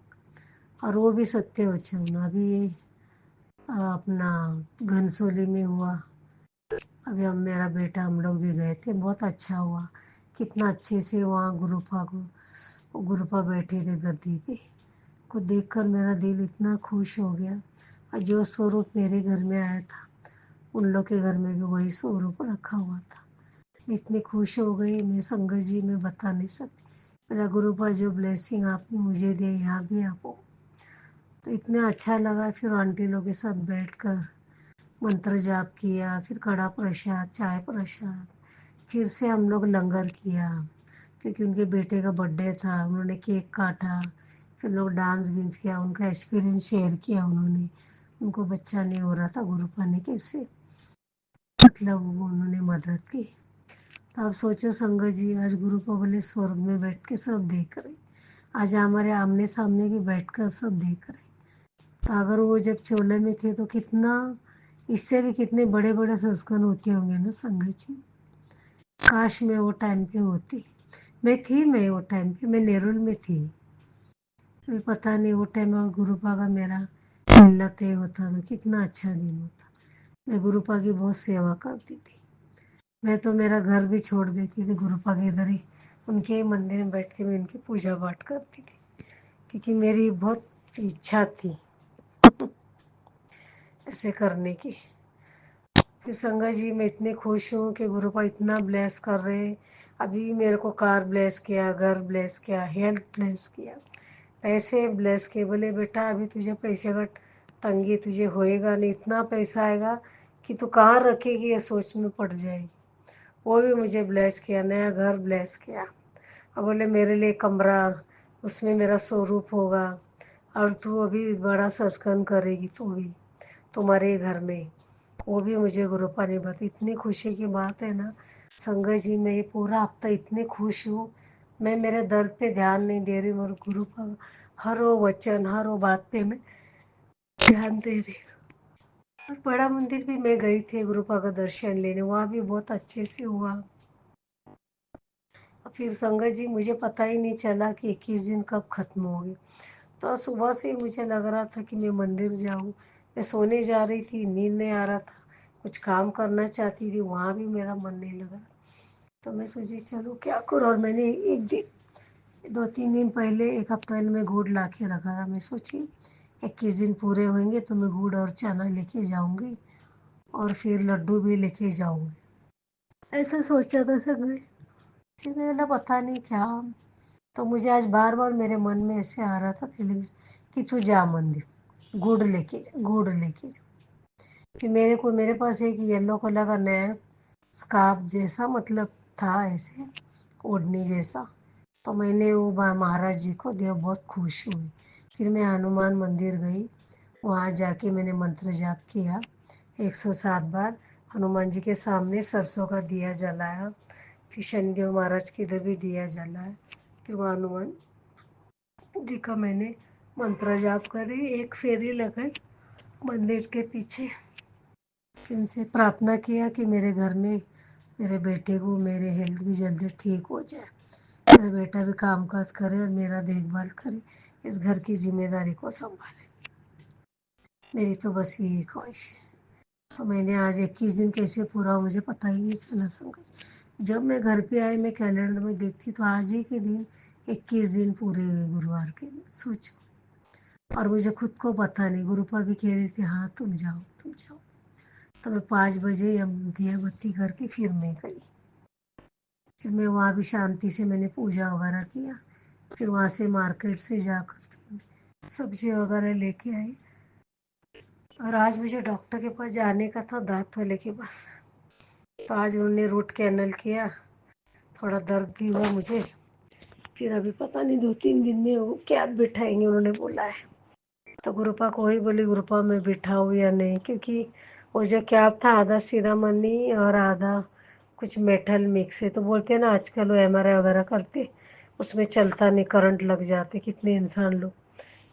और वो भी सत्य हो चुना। अभी ये अपना घनसोली में हुआ। अभी हम मेरा बेटा हम लोग भी गए थे, बहुत अच्छा हुआ। कितना अच्छे से वहाँ गुरुपा बैठे थे गद्दी पे, को देखकर मेरा दिल इतना खुश हो गया। और जो स्वरूप मेरे घर में आया था, उन लोग के घर में भी वही स्वरूप रखा हुआ था। मैं इतनी खुश हो गई, मैं संगत जी में बता नहीं सकती। मेरा गुरुपा जो ब्लेसिंग आपने मुझे दिया, यहाँ भी आपको तो इतना अच्छा लगा। फिर आंटी लोग के साथ बैठकर मंत्र जाप किया, फिर कड़ा प्रसाद, चाय प्रसाद, फिर से हम लोग लंगर किया, क्योंकि उनके बेटे का बर्थडे था। उन्होंने केक काटा, फिर लोग डांस विंस किया, उनका एक्सपीरियंस शेयर किया उन्होंने। उनको बच्चा नहीं हो रहा था, गुरुपा ने कैसे मतलब वो उन्होंने मदद की। तो आप सोचो संगत जी, आज गुरुपा बोले स्वर्ग में बैठ के सब देख रहे, आज हमारे आमने सामने भी बैठ कर सब देख रहे। तो अगर वो जब चोले में थे तो कितना, इससे भी कितने बड़े बड़े संस्कार होते होंगे ना संगत जी। काश मैं वो टाइम पे होती। मैं वो टाइम पे मैं नेरुल में थी। मैं पता नहीं वो टाइम अगर गुरुपा का मेरा मिलना तय होता तो कितना अच्छा दिन होता। मैं गुरुपा की बहुत सेवा करती थी। मैं तो मेरा घर भी छोड़ देती थी गुरुपा के इधर ही, उनके ही मंदिर में बैठ के मैं उनकी पूजा पाठ करती थी, क्योंकि मेरी बहुत इच्छा थी ऐसे करने की। फिर संगत जी मैं इतनी खुश हूँ कि गुरुपा इतना ब्लेस कर रहे हैं। अभी भी मेरे को कार ब्लेस किया, घर ब्लेस किया, हेल्थ ब्लेस किया, पैसे ब्लेस किए। बोले बेटा अभी तुझे पैसे का तंगी तुझे होएगा नहीं, इतना पैसा आएगा कि तू कहाँ रखेगी ये सोच में पड़ जाएगी। वो भी मुझे ब्लेस किया, नया घर ब्लेस किया। अब बोले मेरे लिए कमरा, उसमें मेरा स्वरूप होगा, और तू अभी बड़ा सत्संग करेगी तू भी तुम्हारे घर में। वो भी मुझे गुरुपा ने बात, इतनी खुशी की बात है ना संगत जी। मैं ये पूरा हफ्ता इतनी खुश हूँ, मैं मेरे दर्द पे ध्यान नहीं दे रही, और गुरुपा हर वो वचन हर वो बात पे मैं ध्यान दे रही। और बड़ा मंदिर भी मैं गई थी गुरुपा का दर्शन लेने, वहाँ भी बहुत अच्छे से हुआ। फिर संगत जी मुझे पता ही नहीं चला कि 21 दिन कब खत्म हो गए। तो सुबह से मुझे लग रहा था कि मैं मंदिर जाऊं। मैं सोने जा रही थी, नींद नहीं आ रहा था, कुछ काम करना चाहती थी, वहाँ भी मेरा मन नहीं लगा। तो मैं सोची चलो क्या करूँ। और मैंने एक दिन 2-3 दिन पहले, एक हफ्ता पहले मैं गुड़ ला के रखा था। मैं सोची 21 दिन पूरे होंगे तो मैं गुड़ और चना लेके जाऊंगी, और फिर लड्डू भी लेके जाऊंगी, ऐसा सोचा था सर मैं। फिर मैंने पता नहीं क्या, तो मुझे आज बार बार मेरे मन में ऐसे आ रहा था पहले कि तू जा मंदिर, गुड़ लेके जा। फिर मेरे पास एक येलो कलर का नया स्कार्फ जैसा मतलब था, ऐसे ओढ़नी जैसा। तो मैंने वो महाराज जी को दिया, बहुत खुश हुई। फिर मैं हनुमान मंदिर गई, वहाँ जाके मैंने मंत्र जाप किया 107 बार। हनुमान जी के सामने सरसों का दिया जलाया, फिर शनिदेव महाराज के इधर भी दिया जलाया। फिर वहाँ हनुमान जी का मैंने मंत्र जाप करी, एक फेरी लगाई मंदिर के पीछे। फिर उनसे प्रार्थना किया कि मेरे घर में मेरे बेटे को, मेरे हेल्थ भी जल्दी ठीक हो जाए, मेरा बेटा भी काम काज करे और मेरा देखभाल करे, इस घर की जिम्मेदारी को संभाले। मेरी तो बस यही ख्वाहिश है। तो मैंने आज 21 दिन कैसे पूरा हुआ मुझे पता ही नहीं चला संगत। जब मैं घर पे आई, मैं कैलेंडर में देखती तो आज ही के दिन 21 दिन पूरे हुए, गुरुवार के दिन, सोचो। और मुझे खुद को पता नहीं, गुरुपा भी कह रही थी हाँ तुम जाओ तुम जाओ। तो मैं 5 बजे हम दिया बत्ती करके फिर मैं गई। फिर मैं वहाँ भी शांति से मैंने पूजा वगैरह किया। फिर वहाँ से मार्केट से जाकर सब्जी वगैरह लेके आई। और आज मुझे डॉक्टर के पास जाने का था, दांत वाले के पास। तो आज उन्होंने रूट कैनल किया, थोड़ा दर्द भी हुआ मुझे। फिर अभी पता नहीं 2-3 दिन में वो क्या बिठाएंगे उन्होंने बोला है। तो गुरुपा को ही बोली गुरुपा मैं बिठाऊँ या नहीं, क्योंकि वो जो कैप था आधा सिरामनी और आधा कुछ मेटल मिक्स है। तो बोलते हैं ना आजकल वो MRI वगैरह करते, उसमें चलता नहीं, करंट लग जाते, कितने इंसान लोग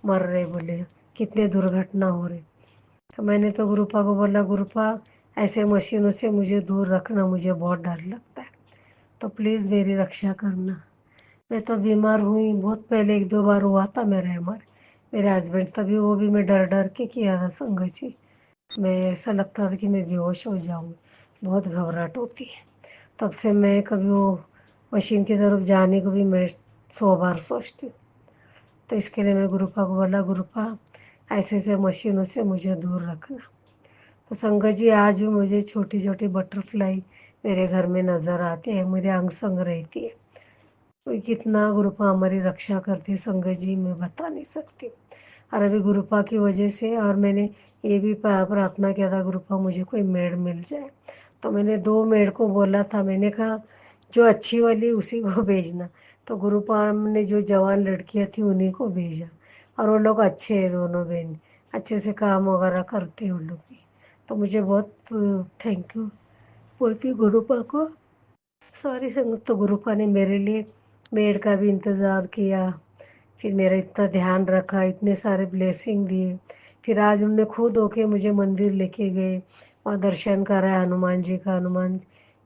मर रहे बोले, कितने दुर्घटना हो रहे। तो मैंने तो गुरुपा को बोला गुरुपा ऐसे मशीनों से मुझे दूर रखना, मुझे बहुत डर लगता है। तो प्लीज़ मेरी रक्षा करना। मैं तो बीमार हुई बहुत पहले, 1-2 बार हुआ था मेरे हस्बैंड, तभी वो भी मैं डर डर के किया था संगत जी। मैं ऐसा लगता था कि मैं बेहोश हो जाऊँगी, बहुत घबराहट होती है। तब से मैं कभी वो मशीन की तरफ जाने को भी मैं 100 बार सोचती हूँ। तो इसके लिए मैं गुरुपा को बोला, गुरुपा ऐसे ऐसे मशीनों से मुझे दूर रखना। तो संगत जी आज भी मुझे छोटी छोटी बटरफ्लाई मेरे घर में नज़र आती है, मेरे अंग संग रहती है। तो कितना गुरुपा हमारी रक्षा करती है संगत जी, मैं बता नहीं सकती। और अभी गुरुपा की वजह से, और मैंने ये भी प्रार्थना किया था, गुरुपा मुझे कोई मेड मिल जाए। तो मैंने 2 मेड को बोला था, मैंने कहा जो अच्छी वाली उसी को भेजना। तो गुरुपा ने जो जवान लड़कियां थी उन्हीं को भेजा, और वो लोग अच्छे हैं, दोनों बहन अच्छे से काम वगैरह करते हैं वो लोग भी। तो मुझे बहुत थैंक यू बोलती हूँ गुरुपा को। सॉरी संगत, तो गुरुपा ने मेरे लिए मेड का भी इंतज़ार किया, फिर मेरा इतना ध्यान रखा, इतने सारे ब्लेसिंग दिए। फिर आज उन्होंने खुद होके मुझे मंदिर लेके गए, वहाँ दर्शन कराया हनुमान जी का। हनुमान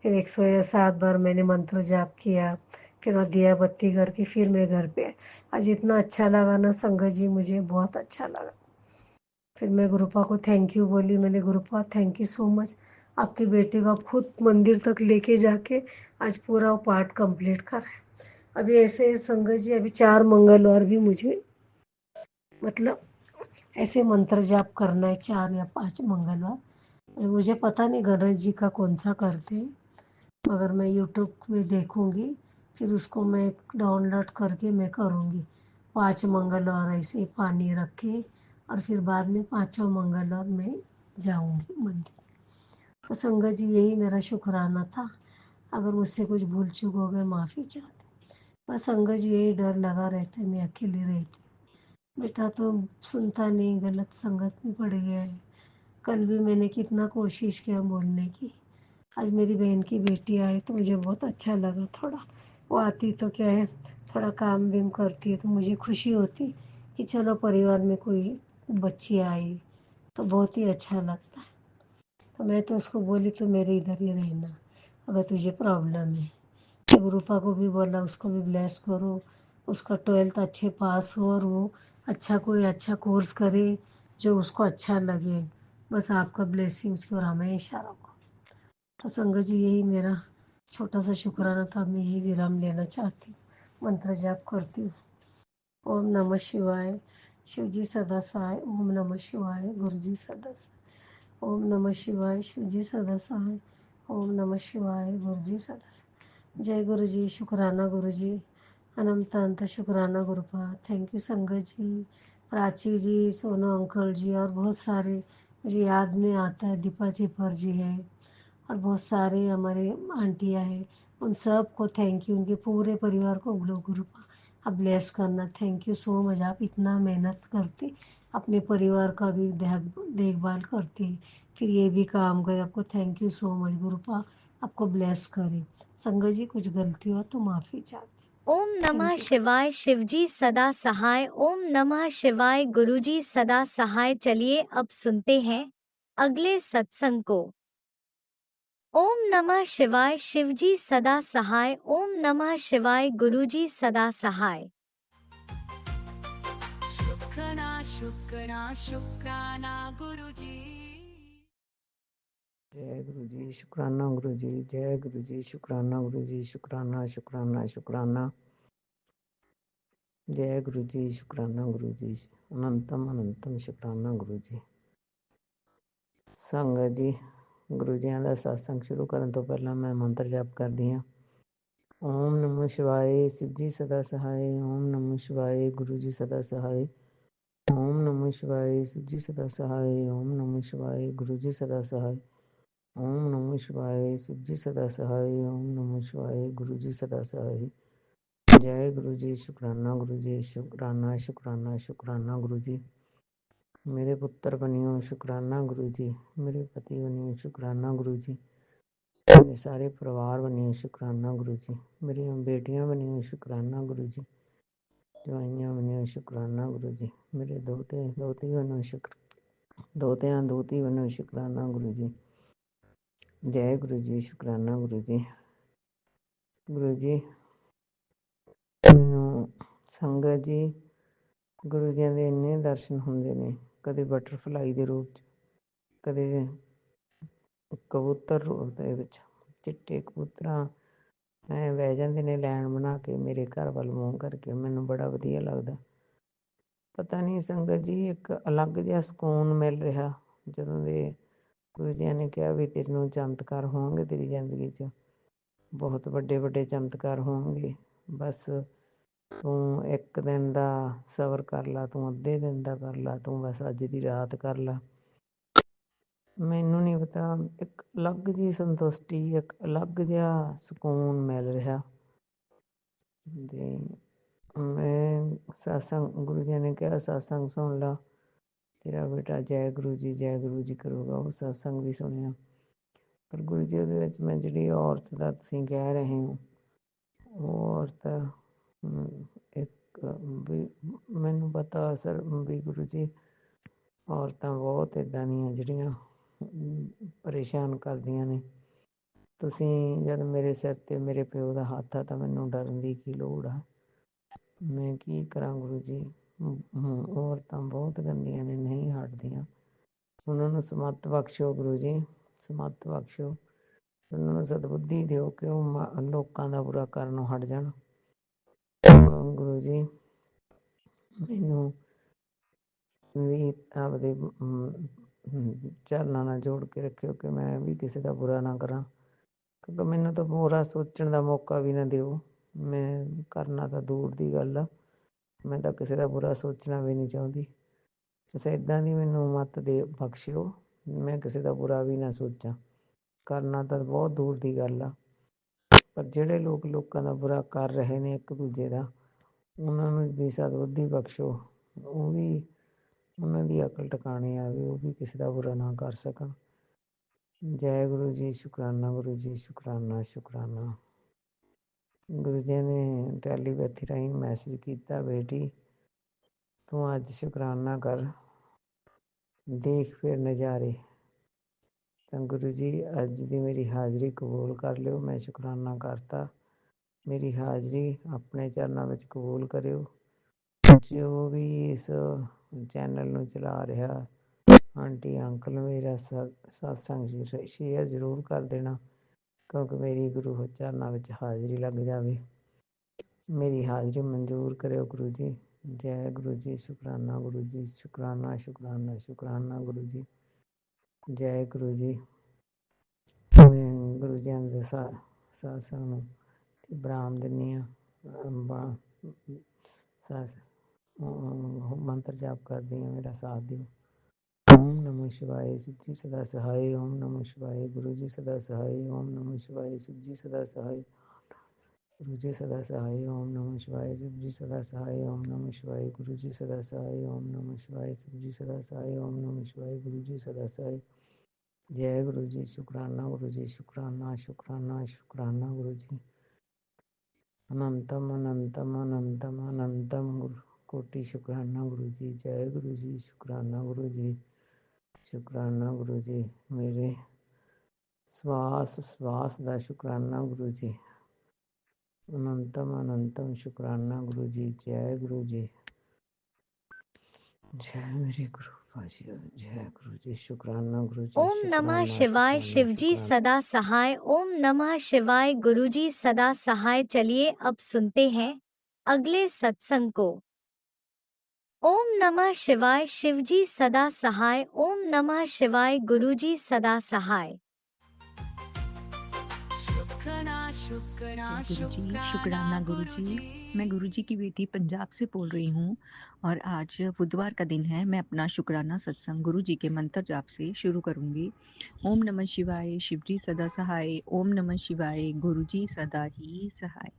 फिर 107 बार मैंने मंत्र जाप किया, फिर वहाँ दिया बत्ती करके फिर मैं घर पे आई। आज इतना अच्छा लगा ना संगत जी, मुझे बहुत अच्छा लगा। फिर मैं गुरुपा को थैंक यू बोली, मैंने गुरुपा थैंक यू सो मच, आपके बेटे को आप खुद मंदिर तक लेके जाके आज पूरा वो पाठ कंप्लीट करा है। अभी ऐसे संगत जी, अभी 4 मंगलवार भी मुझे मतलब ऐसे मंत्र जाप करना है, 4 या 5 मंगलवार। मुझे पता नहीं गणेश जी का कौन सा करते हैं, मगर मैं यूट्यूब में देखूंगी, फिर उसको मैं डाउनलोड करके मैं करूँगी। 5 मंगलवार ऐसे पानी रख के, और फिर बाद में 5वां मंगलवार मैं जाऊंगी मंदिर। तो संगत जी यही मेरा शुक्राना था। अगर मुझसे कुछ भूल चूक हो गए माफ़ी चाहती। बस संगत जी यही डर लगा रहता है, मैं अकेली रहती। बेटा तो सुनता नहीं, गलत संगत में पड़ गया है। कल भी मैंने कितना कोशिश किया बोलने की। आज मेरी बहन की बेटी आई तो मुझे बहुत अच्छा लगा थोड़ा। वो आती तो क्या है, थोड़ा काम बीम करती है तो मुझे खुशी होती कि चलो परिवार में कोई बच्ची आई, तो बहुत ही अच्छा लगता है। तो मैं तो उसको बोली तो मेरे इधर ही रहना अगर तुझे प्रॉब्लम है। तो रूपा को भी बोला उसको भी ब्लेस करो, उसका 12th अच्छे पास हो और वो अच्छा कोई अच्छा कोर्स करे जो उसको अच्छा लगे। बस आपका ब्लेसिंग्स को और हमेशा रखो। तो संगत जी यही मेरा छोटा सा शुक्राना था, मैं यही विराम लेना चाहती हूँ। मंत्र जाप करती हूँ। ओम नमः शिवाय, शिव जी सदा सहाय। ओम नमः शिवाय, गुरु जी सदा सहाय। ओम नमः शिवाय, शिव जी सदा सहाय। ओम नमः शिवाय, गुरु जी सदा सहाय। जय गुरु जी, शुक्राना गुरु जी, अनंत अंत शुक्राना गुरुपा। थैंक यू संगत जी, प्राची जी, सोनू अंकल जी, और बहुत सारे मुझे याद नहीं आता है, दीपा चिपर जी है, और बहुत सारे हमारे आंटियाँ हैं। उन सब को थैंक यू, उनके पूरे परिवार को गुरुपा आप ब्लेस करना। थैंक यू सो मच, आप इतना मेहनत करते, अपने परिवार का भी देखभाल करते, फिर ये भी काम करे। आपको थैंक यू सो मच, गुरुपा आपको ब्लेस करे। संगत जी कुछ गलती हो तो माफ़ी चाहते। ओम नमः थैंक यू। शिवाय, शिवजी सदा सहाय। ओम नमः शिवाय, गुरुजी सदा सहाय। चलिए अब सुनते हैं अगले सत्संग को। ओम नमः शिवाय, शिवजी सदा सहाय। ओम नमः शिवाय, गुरुजी सदा सहाय। शुक्राना शुक्राना गुरुजी। जय गुरु जी, शुक्राना गुरु जी, जय गुरु जी, शुक्राना गुरु जी, शुक्राना शुक्राना शुक्राना। जय गुरु जी, शुक्राना गुरु जी, अनंतम अनंतम शुक्राना गुरु जी। संगत जी, गुरु जी का सत्संग शुरू करने तो पहला मैं मंत्र जाप कर दिया। ओम नमः शिवाय, शिव जी सदा सहाय। ओम नमः शिवाय, गुरु जी सदा सहाय। ओम नमः शिवाय, शिव जी सदा सहाय। ओम नमः शिवाय, गुरु जी सदा सहाय। ओम नमः शिवाय, शिव जी सदा सहाय। ओम नमः शिवाय, गुरु जी सदा सहाय। जय गुरु जी, शुक्राना गुरु जी, शुक्राना शुक्राना शुक्राना गुरु जी। मेरे पुत्र बनियो शुक्राना गुरु जी, मेरे पति बनियो शुक्राना गुरु जी, मेरे सारे परिवार बनियो शुक्राना गुरु जी, मेरी बेटियां बनियो शुक्राना गुरु जी, जवाइयाँ बनियो शुक्राना गुरु जी, मेरे दोते दोती बनो दोतियाँ दोती बनो शुक्राना गुरु जी, जय गुरु जी, शुकराना गुरु जी। गुरु जी ਮੈਨੂੰ ਸੰਗਤ ਜੀ ਗੁਰੂ ਜੀ ਦੇ ਇੰਨੇ ਦਰਸ਼ਨ ਹੁੰਦੇ ਨੇ, ਕਦੇ ਬਟਰਫਲਾਈ ਦੇ ਰੂਪ 'ਚ, ਕਦੇ ਕਬੂਤਰ ਰੂਪ ਦੇ ਵਿੱਚ, ਚਿੱਟੇ ਕਬੂਤਰਾਂ ਐਂ ਬਹਿ ਜਾਂਦੇ ਨੇ ਲਾਈਨ ਬਣਾ ਕੇ ਮੇਰੇ ਘਰ ਵੱਲ ਮੂੰਹ ਕਰਕੇ, ਮੈਨੂੰ ਬੜਾ ਵਧੀਆ ਲੱਗਦਾ। ਪਤਾ ਨਹੀਂ ਸੰਗਤ ਜੀ ਇੱਕ ਅਲੱਗ ਜਿਹਾ ਸਕੂਨ ਮਿਲ ਰਿਹਾ ਜਦੋਂ ਦੇ ਗੁਰੂ ਜੀ ਨੇ ਕਿਹਾ ਵੀ ਤੈਨੂੰ ਚਮਤਕਾਰ ਹੋਣਗੇ ਤੇਰੀ ਜ਼ਿੰਦਗੀ 'ਚ, ਬਹੁਤ ਵੱਡੇ ਵੱਡੇ ਚਮਤਕਾਰ ਹੋਣਗੇ, ਬਸ ਤੂੰ ਇੱਕ ਦਿਨ ਦਾ ਸਬਰ ਕਰ ਲਾ, ਤੂੰ ਅੱਧੇ ਦਿਨ ਦਾ ਕਰ ਲਾ, ਤੂੰ ਬਸ ਅੱਜ ਦੀ ਰਾਤ ਕਰ ਲਾ। ਮੈਨੂੰ ਨਹੀਂ ਪਤਾ, ਇੱਕ ਅਲੱਗ ਜਿਹੀ ਸੰਤੁਸ਼ਟੀ, ਇੱਕ ਅਲੱਗ ਜਿਹਾ ਸਕੂਨ ਮਿਲ ਰਿਹਾ। ਅਤੇ ਮੈਂ ਸਤਸੰਗ ਗੁਰੂ ਜੀ ਨੇ ਕਿਹਾ ਸਤਸੰਗ ਸੁਣ ਲਾ, ਤੇਰਾ ਬੇਟਾ ਜੈ ਗੁਰੂ ਜੀ ਕਰੂਗਾ, ਉਹ ਸਤਸੰਗ ਵੀ ਸੁਣਿਆ। ਪਰ ਗੁਰੂ ਜੀ ਉਹਦੇ ਵਿੱਚ ਮੈਂ ਜਿਹੜੀ ਔਰਤ ਦਾ ਤੁਸੀਂ ਕਹਿ ਰਹੇ ਹੋ, ਉਹ ਔਰਤ ਇੱਕ ਵੀ ਮੈਨੂੰ ਪਤਾ ਸਰ ਵੀ ਗੁਰੂ ਜੀ ਔਰਤਾਂ ਬਹੁਤ ਇੱਦਾਂ ਦੀਆਂ ਜਿਹੜੀਆਂ ਪਰੇਸ਼ਾਨ ਕਰਦੀਆਂ ਨੇ। ਤੁਸੀਂ ਜਦ ਮੇਰੇ ਸਿਰ 'ਤੇ ਮੇਰੇ ਪਿਓ ਦਾ ਹੱਥ ਆ ਤਾਂ ਮੈਨੂੰ ਡਰਨ ਦੀ ਕੀ ਲੋੜ ਆ, ਮੈਂ ਕੀ ਕਰਾਂ ਗੁਰੂ ਜੀ। ਔਰਤਾਂ ਬਹੁਤ ਗੰਦੀਆਂ ਨੇ, ਨਹੀਂ ਹਟਦੀਆਂ। ਉਹਨਾਂ ਨੂੰ ਸਮੱਤ ਬਖਸ਼ੋ ਗੁਰੂ ਜੀ, ਸਮੱਤ ਬਖਸ਼ੋ, ਉਹਨਾਂ ਨੂੰ ਸਦਬੁੱਧੀ ਦਿਓ ਕਿ ਉਹ ਲੋਕਾਂ ਦਾ ਬੁਰਾ ਕਰਨੋਂ ਹਟ ਜਾਣ। ਗੁਰੂ ਜੀ ਮੈਨੂੰ ਵੀ ਆਪਦੇ ਚਰਨਾਂ ਨਾਲ ਜੋੜ ਕੇ ਰੱਖਿਓ ਕਿ ਮੈਂ ਵੀ ਕਿਸੇ ਦਾ ਬੁਰਾ ਨਾ ਕਰਾਂ, ਕਿਉਂਕਿ ਮੈਨੂੰ ਤਾਂ ਬੁਰਾ ਸੋਚਣ ਦਾ ਮੌਕਾ ਵੀ ਨਾ ਦਿਓ। ਮੈਂ ਕਰਨਾ ਤਾਂ ਦੂਰ ਦੀ ਗੱਲ ਆ, ਮੈਂ ਤਾਂ ਕਿਸੇ ਦਾ ਬੁਰਾ ਸੋਚਣਾ ਵੀ ਨਹੀਂ ਚਾਹੁੰਦੀ। ਕਿਸੇ ਇੱਦਾਂ ਦੀ ਮੈਨੂੰ ਮੱਤ ਦੇ ਬਖਸ਼ਿਓ, ਮੈਂ ਕਿਸੇ ਦਾ ਬੁਰਾ ਵੀ ਨਾ ਸੋਚਾਂ। ਕਰਨਾ ਤਾਂ ਬਹੁਤ ਦੂਰ ਦੀ ਗੱਲ ਆ, ਪਰ ਜਿਹੜੇ ਲੋਕ ਲੋਕਾਂ ਦਾ ਬੁਰਾ ਕਰ ਰਹੇ ਨੇ ਇੱਕ ਦੂਜੇ ਦਾ, ਉਹਨਾਂ ਨੂੰ ਵੀ ਸਦਬੁੱਧੀ ਬਖਸ਼ੋ, ਉਹ ਵੀ ਉਹਨਾਂ ਦੀ ਅਕਲ ਟਿਕਾਣੇ ਆਵੇ, ਉਹ ਵੀ ਕਿਸੇ ਦਾ ਬੁਰਾ ਨਾ ਕਰ ਸਕਣ। ਜੈ ਗੁਰੂ ਜੀ, ਸ਼ੁਕਰਾਨਾ ਗੁਰੂ ਜੀ, ਸ਼ੁਕਰਾਨਾ ਸ਼ੁਕਰਾਨਾ। ਗੁਰੂ ਜੀ ਨੇ ਟੈਲੀਪੈਥੀ ਰਾਹੀਂ ਮੈਸੇਜ ਕੀਤਾ, ਬੇਟੀ ਤੂੰ ਅੱਜ ਸ਼ੁਕਰਾਨਾ ਕਰ, ਦੇਖ ਫਿਰ ਨਜ਼ਾਰੇ। ਤਾਂ ਗੁਰੂ ਜੀ ਅੱਜ ਦੀ ਮੇਰੀ ਹਾਜ਼ਰੀ ਕਬੂਲ ਕਰ ਲਿਓ, ਮੈਂ ਸ਼ੁਕਰਾਨਾ ਕਰਤਾ, ਮੇਰੀ ਹਾਜ਼ਰੀ ਆਪਣੇ ਚਰਨਾਂ ਵਿੱਚ ਕਬੂਲ ਕਰਿਓ। ਜੋ ਵੀ ਇਸ ਚੈਨਲ ਨੂੰ ਚਲਾ ਰਿਹਾ ਆਂਟੀ ਅੰਕਲ, ਮੇਰਾ ਸਤਸੰਗ ਸ਼ੇਅਰ ਜ਼ਰੂਰ ਕਰ ਦੇਣਾ, ਕਿਉਂਕਿ ਮੇਰੀ ਗੁਰੂ ਚਰਨਾਂ ਵਿੱਚ ਹਾਜ਼ਰੀ ਲੱਗ ਜਾਵੇ। ਮੇਰੀ ਹਾਜ਼ਰੀ ਮਨਜ਼ੂਰ ਕਰਿਓ ਗੁਰੂ ਜੀ। ਜੈ ਗੁਰੂ ਜੀ, ਸ਼ੁਕਰਾਨਾ ਗੁਰੂ ਜੀ, ਸ਼ੁਕਰਾਨਾ ਸ਼ੁਕਰਾਨਾ ਸ਼ੁਕਰਾਨਾ ਗੁਰੂ ਜੀ। ਜੈ ਗੁਰੂ ਜੀ। ਮੈਂ ਗੁਰੂ ਜੀ ਦੇ ਸਤਸੰਗ ਨੂੰ ਬਰਾਮ ਦਿੰਦੀ ਹਾਂ, ਮੰਤਰ ਜਾਪ ਕਰਦੀ ਹਾਂ, ਮੇਰਾ ਸਾਥ ਦਿਓ। ਓਮ ਨਮੋ ਸ਼ਿਵਾਏ, शिव जी सदा सहाय। ओम नमो शिवाय, गुरु जी सदा सहाय। ओम नमो शिवाय, शिव जी सदा सहाय, गुरु जी सदा सहाय। ओम नमो शिवाय, शिव जी सदा सहाय। ओम नमो शिवाय, गुरु जी सदा सहाय। ओम नमो शिवाय, शिव जी सदा सहाय। ओम नमो शिवाय, गुरु जी सदा सहाय। जय गुरु जी, शुकराना गुरु जी, शुकराना शुकराना शुकराना गुरु जी। अनंतम अनंतम अनंतम अनंतम कोटि शुकराना गुरु जी। जय गुरु जी, शुकराना गुरु जी, शुकराना गुरु जी। मेरे श्वास श्वास का शुकराना गुरु जी। अनंतम अनंतम शुकराना गुरु जी। जय गुरु जी, जय मेरे गुरु पाशिया, जय गुरु जी, शुकराना गुरु जी, ओम नमः शुकराना शिवाय, शुकराना शिवजी शुकराना। सदा सहाय। ओम नमः शिवाय, गुरुजी सदा सहाय। चलिए अब सुनते हैं अगले सत्संग को। ओम नमः शिवाय, शिवजी सदा सहाय। ओम नमः शिवाय, गुरुजी सदा सहाय। शुक्राना शुक्राना गुरु जी, शुक्राना शुक्राना गुरु जी। मैं गुरु जी की बेटी पंजाब से बोल रही हूँ और आज बुधवार का दिन है। मैं अपना शुक्राना सत्संग गुरु जी के मंत्र जाप से शुरू करूँगी। ओम नमः शिवाय, शिव जी सदा सहाय। ओम नमः शिवाय, गुरु जी सदा ही सहाय।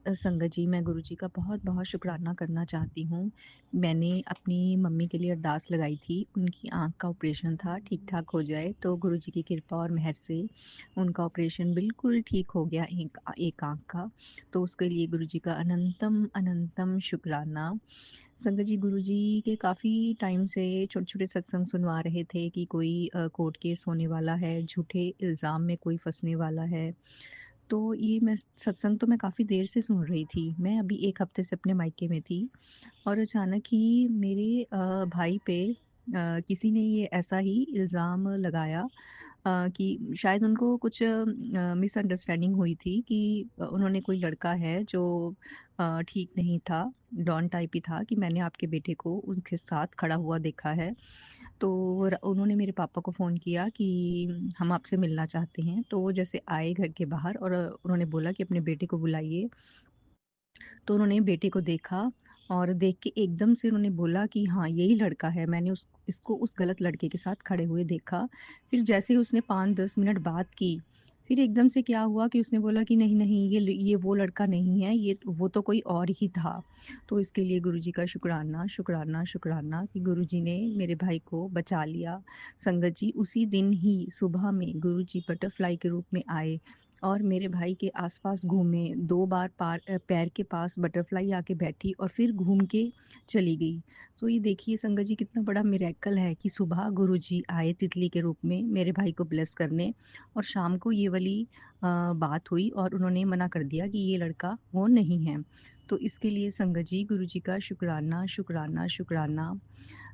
संगत जी, मैं गुरु जी का बहुत बहुत शुक्राना करना चाहती हूँ। मैंने अपनी मम्मी के लिए अरदास लगाई थी, उनकी आँख का ऑपरेशन था, ठीक ठाक हो जाए, तो गुरु जी की कृपा और मेहर से उनका ऑपरेशन बिल्कुल ठीक हो गया, एक आँख का। तो उसके लिए गुरु जी का अनंतम अनंतम शुक्राना। संगत जी गुरुजी के काफ़ी टाइम से छोटे-छोटे सत्संग सुनवा रहे थे कि कोई कोर्ट केस होने वाला है, झूठे इल्ज़ाम में कोई फँसने वाला है। तो ये मैं सत्संग तो मैं काफ़ी देर से सुन रही थी। मैं अभी 1 हफ़्ते से अपने मायके में थी और अचानक ही मेरे भाई पे किसी ने ये ऐसा ही इल्ज़ाम लगाया कि शायद उनको कुछ मिसअंडरस्टैंडिंग हुई थी कि उन्होंने कोई लड़का है जो ठीक नहीं था, डॉन टाइप ही था कि मैंने आपके बेटे को उनके साथ खड़ा हुआ देखा है। तो उन्होंने मेरे पापा को फ़ोन किया कि हम आपसे मिलना चाहते हैं। तो वो जैसे आए घर के बाहर और उन्होंने बोला कि अपने बेटे को बुलाइए। तो उन्होंने बेटे को देखा और देख के एकदम से उन्होंने बोला कि हाँ, यही लड़का है। मैंने इसको उस गलत लड़के के साथ खड़े हुए देखा। फिर जैसे ही उसने 5-10 मिनट बात की, फिर एकदम से क्या हुआ कि उसने बोला कि नहीं, नहीं ये वो लड़का नहीं है, वो तो कोई और ही था। तो इसके लिए गुरुजी का शुक्राना, शुक्राना, शुक्राना कि गुरुजी ने मेरे भाई को बचा लिया। संगत जी उसी दिन ही सुबह में गुरुजी बटरफ्लाई के रूप में आए और मेरे भाई के आसपास घूमे, 2 बार पैर के पास बटरफ्लाई आके बैठी और फिर घूम के चली गई। तो ये देखिए संगत जी कितना बड़ा मिरेकल है कि सुबह गुरुजी आए तितली के रूप में मेरे भाई को ब्लेस करने और शाम को ये वाली बात हुई और उन्होंने मना कर दिया कि ये लड़का वो नहीं है। तो इसके लिए संगत जी गुरुजी का शुक्राना, शुक्राना, शुक्राना।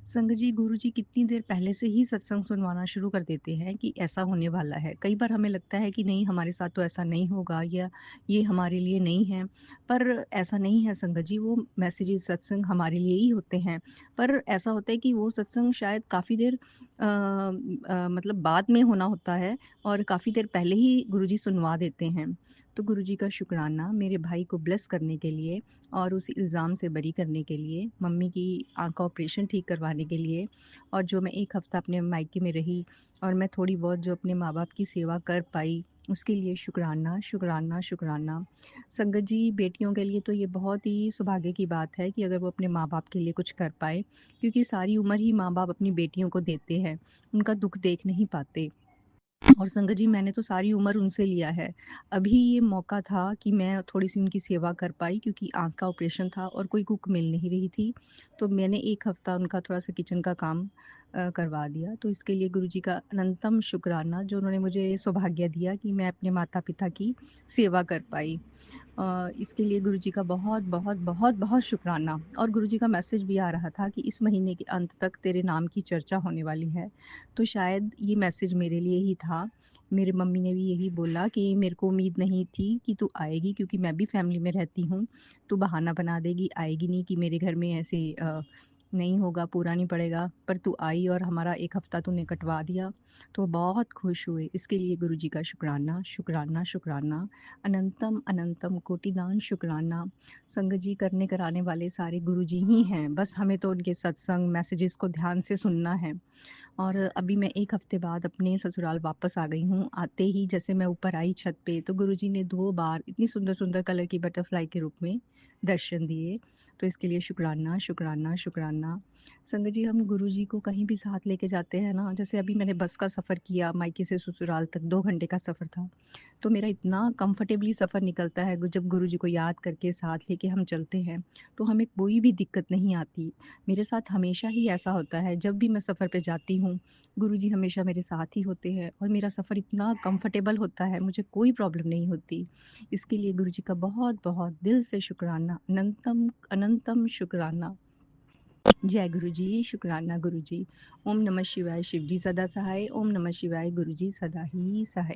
संगत जी गुरुजी कितनी देर पहले से ही सत्संग सुनवाना शुरू कर देते हैं कि ऐसा होने वाला है। कई बार हमें लगता है कि नहीं हमारे साथ तो ऐसा नहीं होगा या ये हमारे लिए नहीं है, पर ऐसा नहीं है संगत जी वो मैसेजेस सत्संग हमारे लिए ही होते हैं। पर ऐसा होता है कि वो सत्संग शायद काफ़ी देर मतलब बाद में होना होता है और काफ़ी देर पहले ही गुरुजी सुनवा देते हैं। तो गुरुजी का शुक्राना मेरे भाई को ब्लेस करने के लिए और उस इल्ज़ाम से बरी करने के लिए, मम्मी की आँख का ऑपरेशन ठीक करवाने के लिए और जो मैं 1 हफ़्ता अपने मायके में रही और मैं थोड़ी बहुत जो अपने माँ-बाप की सेवा कर पाई, उसके लिए शुक्राना, शुक्राना, शुक्राना। संगत जी बेटियों के लिए तो ये बहुत ही सौभाग्य की बात है कि अगर वो अपने माँ-बाप के लिए कुछ कर पाएँ, क्योंकि सारी उम्र ही माँ-बाप अपनी बेटियों को देते हैं, उनका दुःख देख नहीं पाते। और संगत जी मैंने तो सारी उम्र उनसे लिया है। अभी ये मौका था कि मैं थोड़ी-सी उनकी सेवा कर पाई क्योंकि आँख का ऑपरेशन था और कोई कुक मिल नहीं रही थी। तो मैंने 1 हफ़्ता उनका थोड़ा-सा किचन का काम करवा दिया। तो इसके लिए गुरुजी का अनंतम शुक्राना जो उन्होंने मुझे सौभाग्य दिया कि मैं अपने माता-पिता की सेवा कर पाई। इसके लिए गुरुजी का बहुत-बहुत, बहुत-बहुत शुक्राना और गुरुजी का मैसेज भी आ रहा था कि इस महीने के अंत तक तेरे नाम की चर्चा होने वाली है। तो शायद ये मैसेज मेरे लिए ही था। मेरी मम्मी ने भी यही बोला कि मेरे को उम्मीद नहीं थी कि तू आएगी क्योंकि मैं भी फैमिली में रहती हूँ। तू बहाना बना देगी, आएगी नहीं कि मेरे घर में ऐसे नहीं होगा, पूरा नहीं पड़ेगा, पर तू आई और हमारा 1 हफ़्ता तूने कटवा दिया। तो बहुत खुश हुए। इसके लिए गुरुजी का शुक्राना, शुक्राना, शुक्राना। अनंतम अनंतम कोटिदान शुक्राना। संगत जी करने कराने वाले सारे गुरुजी ही हैं, बस हमें तो उनके सत्संग मैसेजेस को ध्यान से सुनना है। और अभी मैं 1 हफ़्ते बाद अपने ससुराल वापस आ गई हूँ। आते ही जैसे मैं ऊपर आई छत पे तो गुरुजी ने 2 बार इतनी सुंदर-सुंदर कलर की बटरफ्लाई के रूप में दर्शन दिए। तो इसके लिए शुक्राना, शुक्राना, शुक्राना। संगत जी हम गुरुजी को कहीं भी साथ लेके जाते हैं ना, जैसे अभी मैंने बस का सफ़र किया मायके से ससुराल तक 2 घंटे का सफ़र था। तो मेरा इतना कंफर्टेबली सफ़र निकलता है जब गुरुजी को याद करके साथ लेके हम चलते हैं, तो हमें कोई भी दिक्कत नहीं आती। मेरे साथ हमेशा ही ऐसा होता है जब भी मैं सफ़र पे जाती हूँ, गुरुजी हमेशा मेरे साथ ही होते हैं और मेरा सफ़र इतना कंफर्टेबल होता है, मुझे कोई प्रॉब्लम नहीं होती। इसके लिए गुरुजी का बहुत-बहुत दिल से शुक्राना, अनंतम अनंतम शुक्राना। जय गुरुजी, शुक्राना गुरुजी। ओम नमः शिवाय, शिव जी सदा सहाय। ओम नमः शिवाय, गुरुजी सदा ही सहाय।